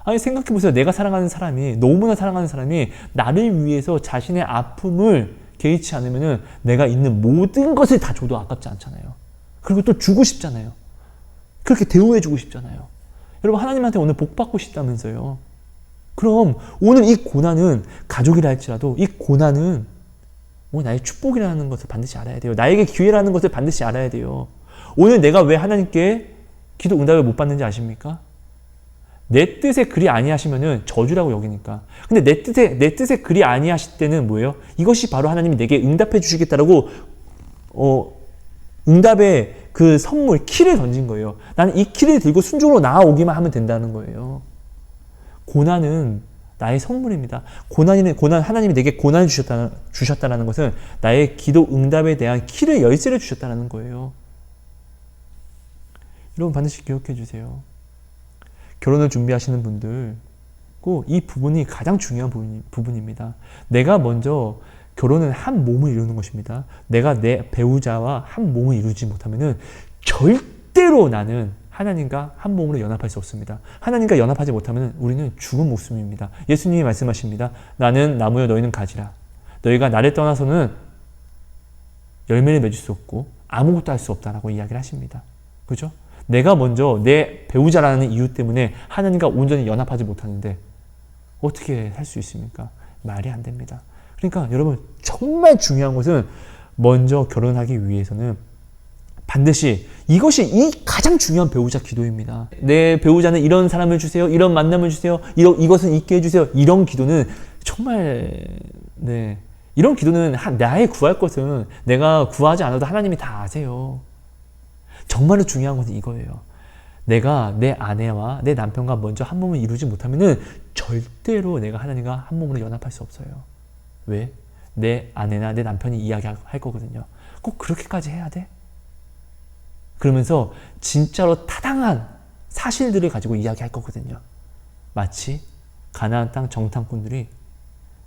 아니 생각해보세요. 내가 사랑하는 사람이, 너무나 사랑하는 사람이 나를 위해서 자신의 아픔을 개의치 않으면 내가 있는 모든 것을 다 줘도 아깝지 않잖아요. 그리고 또 주고 싶잖아요. 그렇게 대우해주고 싶잖아요. 여러분 하나님한테 오늘 복 받고 싶다면서요. 그럼 오늘 이 고난은 가족이라 할지라도 이 고난은 나의 축복이라는 것을 반드시 알아야 돼요. 나에게 기회라는 것을 반드시 알아야 돼요. 오늘 내가 왜 하나님께 기도 응답을 못 받는지 아십니까? 내 뜻에 그리 아니하시면은 저주라고 여기니까. 근데 내 뜻에 그리 아니하실 때는 뭐예요? 이것이 바로 하나님이 내게 응답해 주시겠다라고 응답의 그 선물, 키를 던진 거예요. 나는 이 키를 들고 순종으로 나아오기만 하면 된다는 거예요. 고난은 나의 선물입니다. 하나님이 내게 고난을 주셨다는 것은 나의 기도 응답에 대한 키를, 열쇠를 주셨다는 거예요. 여러분 반드시 기억해 주세요. 결혼을 준비하시는 분들 꼭 이 부분이 가장 중요한 부분입니다. 내가 먼저 결혼은 한 몸을 이루는 것입니다. 내가 내 배우자와 한 몸을 이루지 못하면은 절대로 나는 하나님과 한 몸으로 연합할 수 없습니다. 하나님과 연합하지 못하면 우리는 죽은 목숨입니다. 예수님이 말씀하십니다. 나는 나무여 너희는 가지라. 너희가 나를 떠나서는 열매를 맺을 수 없고 아무것도 할 수 없다라고 이야기를 하십니다. 그죠? 내가 먼저 내 배우자라는 이유 때문에 하나님과 온전히 연합하지 못하는데 어떻게 할 수 있습니까? 말이 안 됩니다. 그러니까 여러분 정말 중요한 것은 먼저 결혼하기 위해서는 반드시 이것이 이 가장 중요한 배우자 기도입니다. 내 배우자는 이런 사람을 주세요. 이런 만남을 주세요. 이것은 있게 해주세요. 이런 기도는 정말 이런 기도는 나의 구할 것은 내가 구하지 않아도 하나님이 다 아세요. 정말로 중요한 것은 이거예요. 내가 내 아내와 내 남편과 먼저 한 몸을 이루지 못하면은 절대로 내가 하나님과 한 몸으로 연합할 수 없어요. 왜? 내 아내나 내 남편이 이야기할 거거든요. 꼭 그렇게까지 해야 돼? 그러면서 진짜로 타당한 사실들을 가지고 이야기할 거거든요. 마치 가나안 땅 정탐꾼들이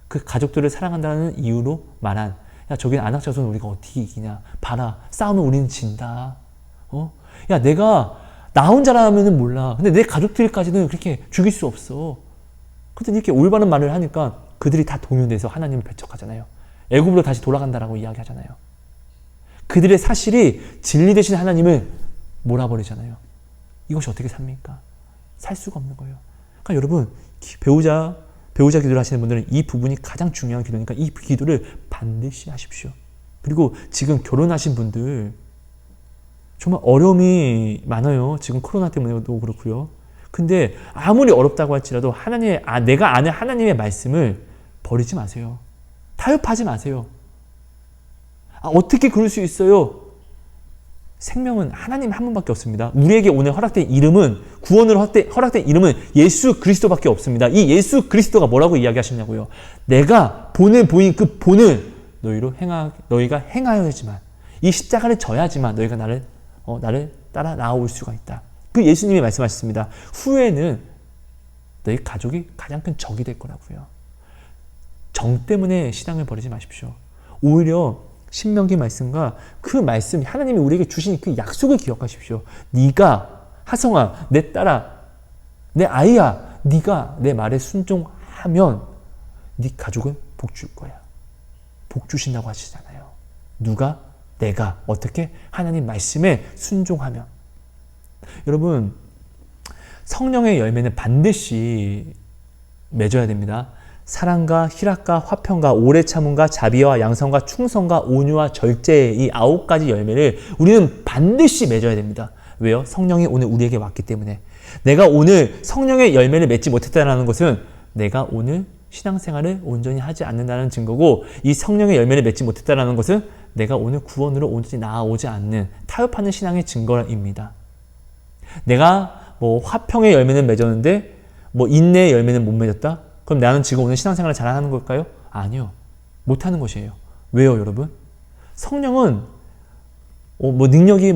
그 가족들을 사랑한다는 이유로 말한, 야, 저긴 안악자손 우리가 어떻게 이기냐, 봐라, 싸우면 우리는 진다. 야, 내가 나 혼자라면은 몰라, 근데 내 가족들까지는 그렇게 죽일 수 없어. 근데 이렇게 올바른 말을 하니까 그들이 다 동요돼서 하나님을 배척하잖아요. 애굽으로 다시 돌아간다라고 이야기하잖아요. 그들의 사실이 진리 되신 하나님을 몰아버리잖아요. 이것이 어떻게 삽니까? 살 수가 없는 거예요. 그러니까 여러분, 배우자 기도를 하시는 분들은 이 부분이 가장 중요한 기도니까 이 기도를 반드시 하십시오. 그리고 지금 결혼하신 분들 정말 어려움이 많아요. 지금 코로나 때문에도 그렇고요. 근데 아무리 어렵다고 할지라도 내가 아는 하나님의 말씀을 버리지 마세요. 타협하지 마세요. 어떻게 그럴 수 있어요? 생명은 하나님 한 분밖에 없습니다. 우리에게 오늘 허락된 이름은, 구원으로 허락된 이름은 예수 그리스도밖에 없습니다. 이 예수 그리스도가 뭐라고 이야기하셨냐고요? 내가 본을 보인 그 본을 너희가 행하여야지만, 이 십자가를 져야지만 너희가 나를 따라 나아올 수가 있다. 그 예수님이 말씀하셨습니다. 후에는 너희 가족이 가장 큰 적이 될 거라고요. 정 때문에 신앙을 버리지 마십시오. 오히려 신명기 말씀과 그 말씀, 하나님이 우리에게 주신 그 약속을 기억하십시오. 네가, 하성아, 내 딸아, 내 아이야, 네가 내 말에 순종하면 네 가족은 복 줄 거야. 복 주신다고 하시잖아요. 누가? 내가. 어떻게? 하나님 말씀에 순종하면. 여러분, 성령의 열매는 반드시 맺어야 됩니다. 사랑과 희락과 화평과 오래 참음과 자비와 양성과 충성과 온유와 절제의 이 9가지 열매를 우리는 반드시 맺어야 됩니다. 왜요? 성령이 오늘 우리에게 왔기 때문에. 내가 오늘 성령의 열매를 맺지 못했다는 것은 내가 오늘 신앙생활을 온전히 하지 않는다는 증거고, 이 성령의 열매를 맺지 못했다는 것은 내가 오늘 구원으로 온전히 나아오지 않는 타협하는 신앙의 증거입니다. 내가 화평의 열매는 맺었는데 인내의 열매는 못 맺었다? 그럼 나는 지금 오늘 신앙생활을 잘하는 걸까요? 아니요. 못하는 것이에요. 왜요, 여러분? 성령은 능력이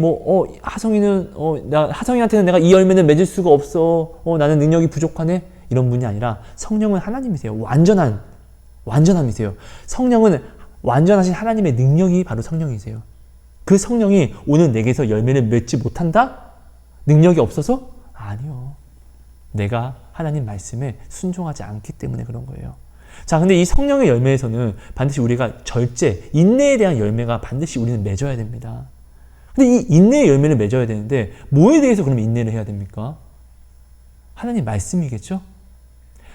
하성이한테는 내가 이 열매는 맺을 수가 없어. 나는 능력이 부족하네. 이런 분이 아니라 성령은 하나님이세요. 완전함이세요. 성령은 완전하신 하나님의 능력이 바로 성령이세요. 그 성령이 오늘 내게서 열매를 맺지 못한다? 능력이 없어서? 아니요. 내가 하나님 말씀에 순종하지 않기 때문에 그런 거예요. 자, 근데 이 성령의 열매에서는 반드시 우리가 절제, 인내에 대한 열매가 반드시 우리는 맺어야 됩니다. 근데 이 인내의 열매를 맺어야 되는데 뭐에 대해서 그럼 인내를 해야 됩니까? 하나님 말씀이겠죠?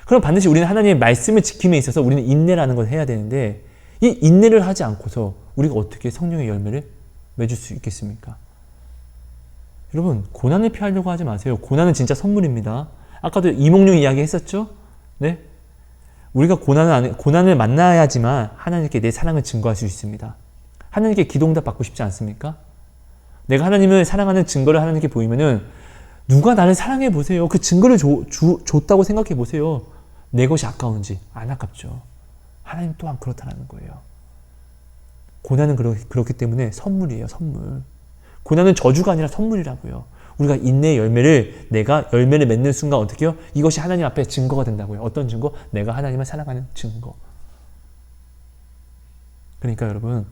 그럼 반드시 우리는 하나님의 말씀을 지킴에 있어서 우리는 인내라는 걸 해야 되는데, 이 인내를 하지 않고서 우리가 어떻게 성령의 열매를 맺을 수 있겠습니까? 여러분, 고난을 피하려고 하지 마세요. 고난은 진짜 선물입니다. 아까도 이몽룡 이야기 했었죠? 네? 우리가 고난을 만나야지만 하나님께 내 사랑을 증거할 수 있습니다. 하나님께 기도응답 받고 싶지 않습니까? 내가 하나님을 사랑하는 증거를 하나님께 보이면은 누가 나를 사랑해 보세요. 그 증거를 줬다고 생각해 보세요. 내 것이 아까운지. 안 아깝죠. 하나님 또한 그렇다는 거예요. 고난은 그렇기 때문에 선물이에요. 선물. 고난은 저주가 아니라 선물이라고요. 우리가 인내의 열매를, 내가 열매를 맺는 순간 어떻게 해요? 이것이 하나님 앞에 증거가 된다고요. 어떤 증거? 내가 하나님을 사랑하는 증거. 그러니까 여러분,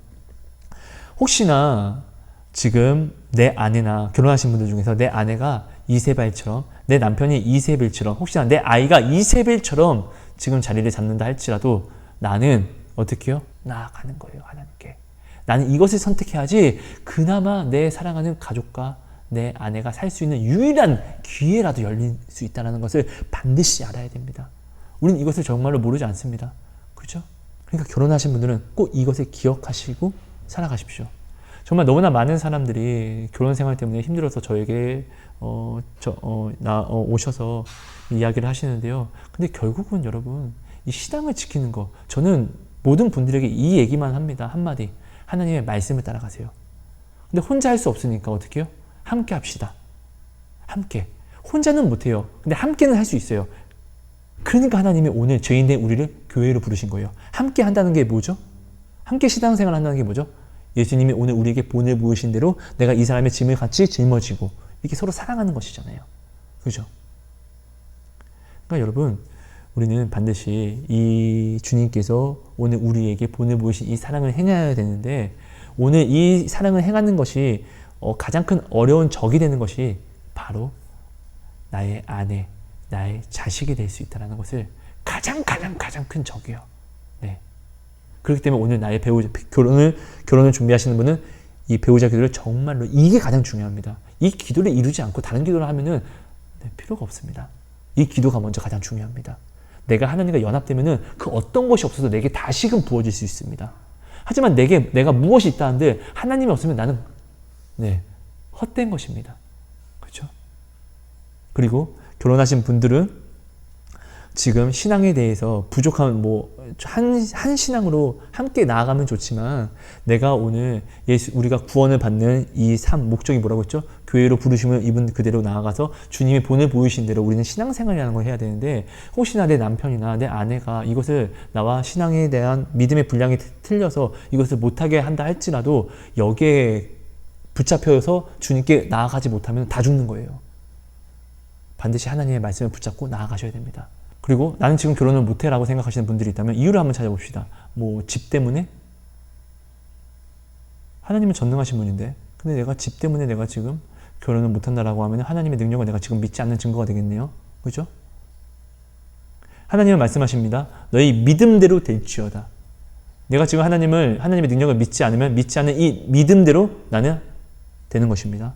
혹시나 지금 내 아내나 결혼하신 분들 중에서 내 아내가 이세벨처럼, 내 남편이 이세벨처럼, 혹시나 내 아이가 이세벨처럼 지금 자리를 잡는다 할지라도 나는 어떻게 해요? 나아가는 거예요. 하나님께. 나는 이것을 선택해야지 그나마 내 사랑하는 가족과 내 아내가 살 수 있는 유일한 기회라도 열릴 수 있다는 것을 반드시 알아야 됩니다. 우리는 이것을 정말로 모르지 않습니다. 그렇죠? 그러니까 결혼하신 분들은 꼭 이것을 기억하시고 살아가십시오. 정말 너무나 많은 사람들이 결혼 생활 때문에 힘들어서 저에게 오셔서 이야기를 하시는데요. 근데 결국은 여러분, 이 신앙을 지키는 거, 저는 모든 분들에게 이 얘기만 합니다. 한마디. 하나님의 말씀을 따라가세요. 근데 혼자 할 수 없으니까 어떻게 해요? 함께 합시다. 함께. 혼자는 못해요. 근데 함께는 할 수 있어요. 그러니까 하나님이 오늘 죄인된 우리를 교회로 부르신 거예요. 함께 한다는 게 뭐죠? 함께 신앙생활 한다는 게 뭐죠? 예수님이 오늘 우리에게 본을 보이신 대로 내가 이 사람의 짐을 같이 짊어지고 이렇게 서로 사랑하는 것이잖아요. 그죠? 그러니까 여러분, 우리는 반드시 이 주님께서 오늘 우리에게 본을 보이신 이 사랑을 행해야 되는데, 오늘 이 사랑을 행하는 것이 가장 큰 어려운 적이 되는 것이 바로 나의 아내, 나의 자식이 될 수 있다는 것을 가장 큰 적이요. 네. 그렇기 때문에 오늘 나의 배우자, 결혼을 준비하시는 분은 이 배우자 기도를 정말로 이게 가장 중요합니다. 이 기도를 이루지 않고 다른 기도를 하면은 필요가 없습니다. 이 기도가 먼저 가장 중요합니다. 내가 하나님과 연합되면은 그 어떤 것이 없어도 내게 다시금 부어질 수 있습니다. 하지만 내가 무엇이 있다는데 하나님이 없으면 나는 헛된 것입니다. 그렇죠? 그리고 결혼하신 분들은 지금 신앙에 대해서 부족한 한 신앙으로 함께 나아가면 좋지만, 내가 오늘 우리가 구원을 받는 이 목적이 뭐라고 했죠? 교회로 부르시면 이분 그대로 나아가서 주님이 본을 보이신 대로 우리는 신앙생활이라는 걸 해야 되는데, 혹시나 내 남편이나 내 아내가 이것을 나와 신앙에 대한 믿음의 분량이 틀려서 이것을 못하게 한다 할지라도 여기에 붙잡혀서 주님께 나아가지 못하면 다 죽는 거예요. 반드시 하나님의 말씀을 붙잡고 나아가셔야 됩니다. 그리고 나는 지금 결혼을 못해 라고 생각하시는 분들이 있다면 이유를 한번 찾아봅시다. 집 때문에? 하나님은 전능하신 분인데, 근데 내가 집 때문에 내가 지금 결혼을 못한다라고 하면 하나님의 능력을 내가 지금 믿지 않는 증거가 되겠네요. 그죠? 하나님은 말씀하십니다. 너희 믿음대로 될지어다. 내가 지금 하나님의 능력을 믿지 않으면 믿지 않는 이 믿음대로 나는 되는 것입니다.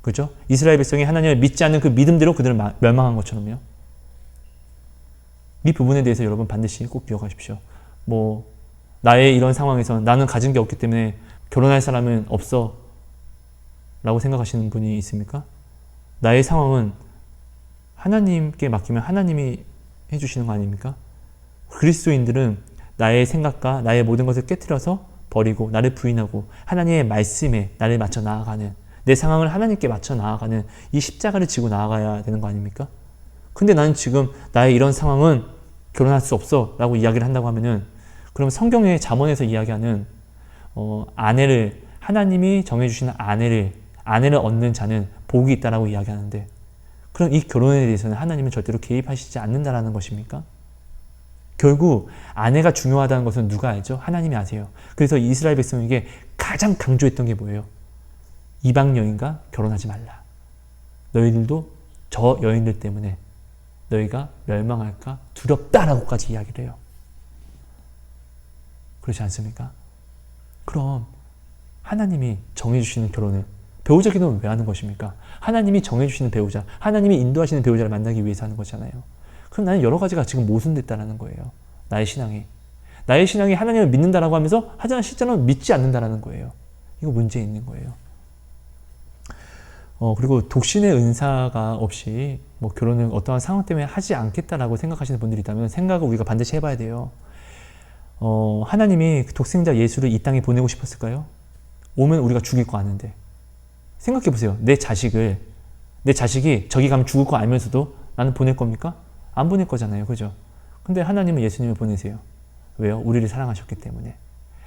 그죠? 이스라엘 백성이 하나님을 믿지 않는 그 믿음대로 그들을 멸망한 것처럼요. 이 부분에 대해서 여러분 반드시 꼭 기억하십시오. 나의 이런 상황에서 나는 가진 게 없기 때문에 결혼할 사람은 없어 라고 생각하시는 분이 있습니까? 나의 상황은 하나님께 맡기면 하나님이 해주시는 거 아닙니까? 그리스도인들은 나의 생각과 나의 모든 것을 깨트려서 버리고 나를 부인하고 하나님의 말씀에 나를 맞춰 나아가는, 내 상황을 하나님께 맞춰 나아가는 이 십자가를 지고 나아가야 되는 거 아닙니까? 근데 나는 지금 나의 이런 상황은 결혼할 수 없어 라고 이야기를 한다고 하면은, 그럼 성경의 잠언에서 이야기하는 아내를, 하나님이 정해주시는 아내를 얻는 자는 복이 있다라고 이야기하는데, 그럼 이 결혼에 대해서는 하나님은 절대로 개입하시지 않는다라는 것입니까? 결국 아내가 중요하다는 것은 누가 알죠? 하나님이 아세요. 그래서 이스라엘 백성에게 가장 강조했던 게 뭐예요? 이방 여인과 결혼하지 말라. 너희들도 저 여인들 때문에 너희가 멸망할까 두렵다라고까지 이야기를 해요. 그렇지 않습니까? 그럼 하나님이 정해주시는 결혼을, 배우자 기도는 왜 하는 것입니까? 하나님이 정해주시는 배우자, 하나님이 인도하시는 배우자를 만나기 위해서 하는 거잖아요. 그럼 나는 여러 가지가 지금 모순됐다는 거예요. 나의 신앙이 하나님을 믿는다라고 하면서 하지만 실제로는 믿지 않는다라는 거예요. 이거 문제 있는 거예요. 그리고 독신의 은사가 없이 결혼을 어떠한 상황 때문에 하지 않겠다라고 생각하시는 분들이 있다면 생각을 우리가 반드시 해봐야 돼요. 하나님이 독생자 예수를 이 땅에 보내고 싶었을까요? 오면 우리가 죽일 거 아는데. 생각해 보세요. 내 자식이 저기 가면 죽을 거 알면서도 나는 보낼 겁니까? 안 보낼 거잖아요. 그죠? 근데 하나님은 예수님을 보내세요. 왜요? 우리를 사랑하셨기 때문에.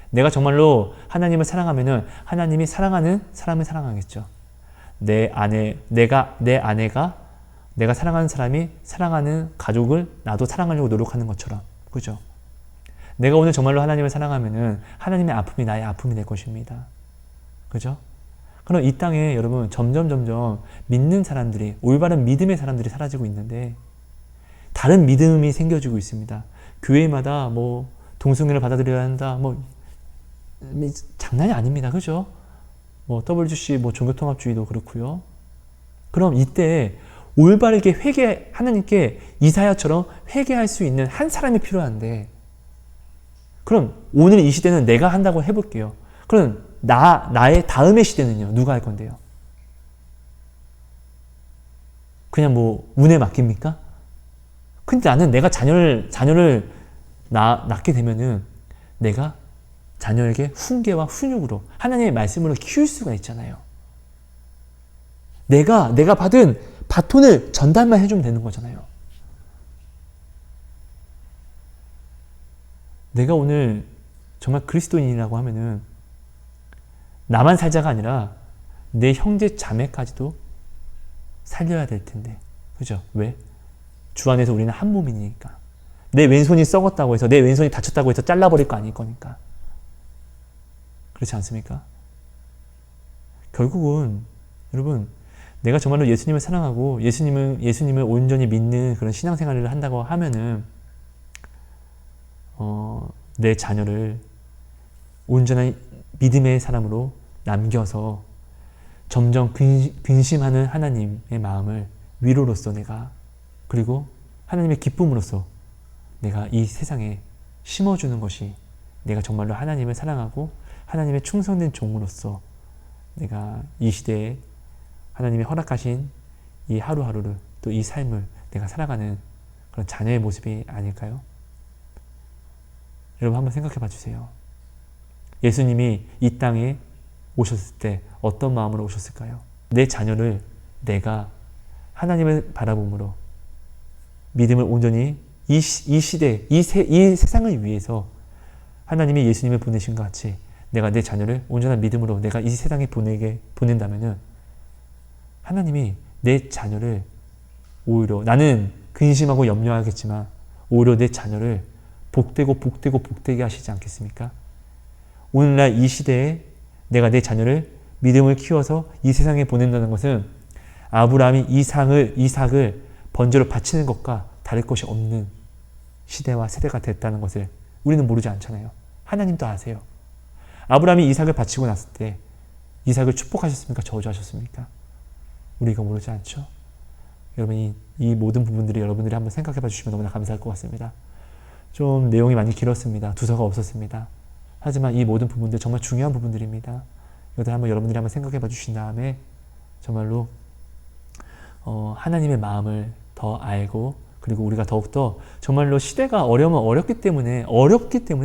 내가 정말로 하나님을 사랑하면은 하나님이 사랑하는 사람을 사랑하겠죠. 내 아내가 내가 사랑하는 사람이 사랑하는 가족을 나도 사랑하려고 노력하는 것처럼. 그죠? 내가 오늘 정말로 하나님을 사랑하면은 하나님의 아픔이 나의 아픔이 될 것입니다. 그죠? 그럼 이 땅에 여러분 점점 믿는 사람들이, 올바른 믿음의 사람들이 사라지고 있는데 다른 믿음이 생겨지고 있습니다. 교회마다 동성애를 받아들여야 한다. 장난이 아닙니다. 그죠? WC 종교통합주의도 그렇고요. 그럼 이때 올바르게 하나님께 이사야처럼 회개할 수 있는 한 사람이 필요한데, 그럼 오늘 이 시대는 내가 한다고 해볼게요. 그럼 나의 다음의 시대는요, 누가 할 건데요? 그냥 운에 맡깁니까? 근데 나는 내가 자녀를 낳게 되면은 내가 자녀에게 훈계와 훈육으로 하나님의 말씀으로 키울 수가 있잖아요. 내가 받은 바톤을 전달만 해주면 되는 거잖아요. 내가 오늘 정말 그리스도인이라고 하면은 나만 살자가 아니라 내 형제 자매까지도 살려야 될 텐데. 그죠? 왜? 주 안에서 우리는 한 몸이니까. 내 왼손이 썩었다고 해서, 내 왼손이 다쳤다고 해서 잘라버릴 거 아닐 거니까. 그렇지 않습니까? 결국은 여러분, 내가 정말로 예수님을 사랑하고 예수님을 온전히 믿는 그런 신앙생활을 한다고 하면은 내 자녀를 온전한 믿음의 사람으로 남겨서 점점 근심하는 하나님의 마음을 위로로서 내가, 그리고 하나님의 기쁨으로서 내가 이 세상에 심어주는 것이, 내가 정말로 하나님을 사랑하고 하나님의 충성된 종으로서 내가 이 시대에 하나님이 허락하신 이 하루하루를, 또 이 삶을 내가 살아가는 그런 자녀의 모습이 아닐까요? 여러분 한번 생각해 봐 주세요. 예수님이 이 땅에 오셨을 때 어떤 마음으로 오셨을까요? 내 자녀를 내가 하나님을 바라봄으로 믿음을 온전히 이 시대, 이 세상을 위해서 하나님이 예수님을 보내신 것 같이 내가 내 자녀를 온전한 믿음으로 내가 이 세상에 보낸다면은 하나님이 내 자녀를 오히려, 나는 근심하고 염려하겠지만 오히려 내 자녀를 복되게 하시지 않겠습니까? 오늘날 이 시대에 내가 내 자녀를 믿음을 키워서 이 세상에 보낸다는 것은 아브라함이 이삭을 번제로 바치는 것과 다를 것이 없는 시대와 세대가 됐다는 것을 우리는 모르지 않잖아요. 하나님도 아세요. 아브라함이 이삭을 바치고 났을 때 이삭을 축복하셨습니까? 저주하셨습니까? 우리가 모르지 않죠. 여러분, 이 모든 부분들이 여러분들이 한번 생각해 봐 주시면 너무나 감사할 것 같습니다. 좀 내용이 많이 길었습니다. 두서가 없었습니다. 하지만 이 모든 부분들 정말 중요한 부분들입니다. 이것들 한번 여러분들이 한번 생각해 봐 주신 다음에 정말로 하나님의 마음을 더 알고, 그리고 우리가 더욱더 정말로 시대가 어렵기 때문에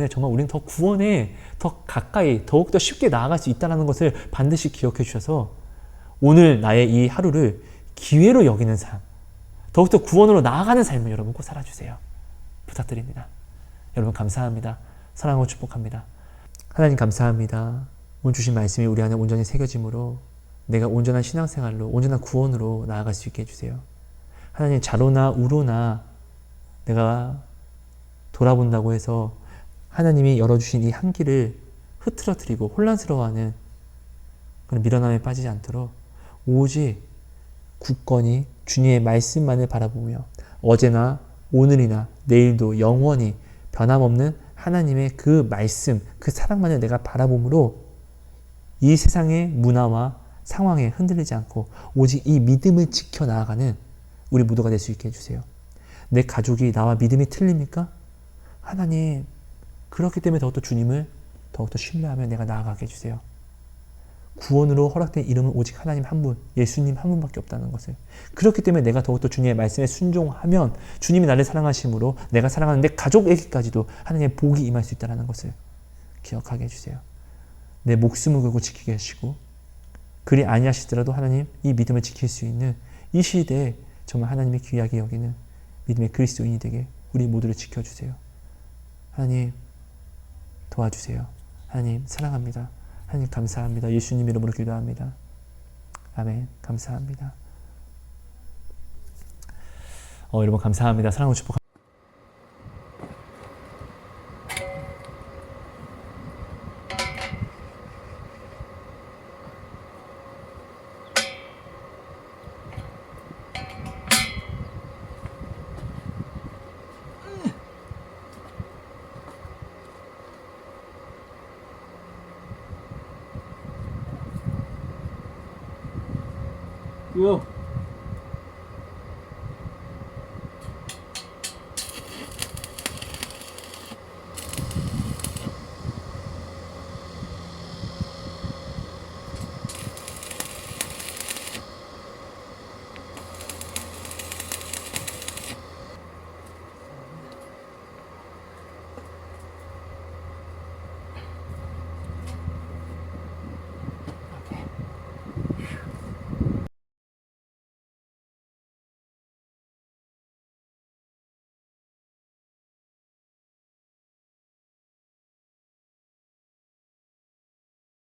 정말 우리는 더 구원에 더 가까이, 더욱더 쉽게 나아갈 수 있다는 것을 반드시 기억해 주셔서 오늘 나의 이 하루를 기회로 여기는 삶, 더욱더 구원으로 나아가는 삶을 여러분 꼭 살아주세요. 부탁드립니다. 여러분 감사합니다. 사랑하고 축복합니다. 하나님 감사합니다. 오늘 주신 말씀이 우리 안에 온전히 새겨짐으로 내가 온전한 신앙생활로, 온전한 구원으로 나아갈 수 있게 해주세요. 하나님, 좌로나 우로나 내가 돌아본다고 해서 하나님이 열어주신 이 한길을 흐트러뜨리고 혼란스러워하는 그런 미련함에 빠지지 않도록 오직 굳건히 주님의 말씀만을 바라보며 어제나 오늘이나 내일도 영원히 변함없는 하나님의 그 말씀, 그 사랑만을 내가 바라봄으로 이 세상의 문화와 상황에 흔들리지 않고 오직 이 믿음을 지켜 나아가는 우리 모두가 될 수 있게 해주세요. 내 가족이 나와 믿음이 틀립니까? 하나님, 그렇기 때문에 더욱더 주님을 더욱더 신뢰하며 내가 나아가게 해주세요. 구원으로 허락된 이름은 오직 하나님 한 분, 예수님 한 분밖에 없다는 것을. 그렇기 때문에 내가 더욱더 주님의 말씀에 순종하면 주님이 나를 사랑하심으로 내가 사랑하는 내 가족에게까지도 하나님의 복이 임할 수 있다는 것을 기억하게 해주세요. 내 목숨을 걸고 지키게 하시고, 그리 아니하시더라도 하나님 이 믿음을 지킬 수 있는 이 시대에 정말 하나님의 귀하게 여기는 믿음의 그리스도인이 되게 우리 모두를 지켜주세요. 하나님 도와주세요. 하나님 사랑합니다. 하나님 감사합니다. 예수님 이름으로 기도합니다. 아멘. 감사합니다. 여러분 감사합니다. 사랑하고 축복합니다. 요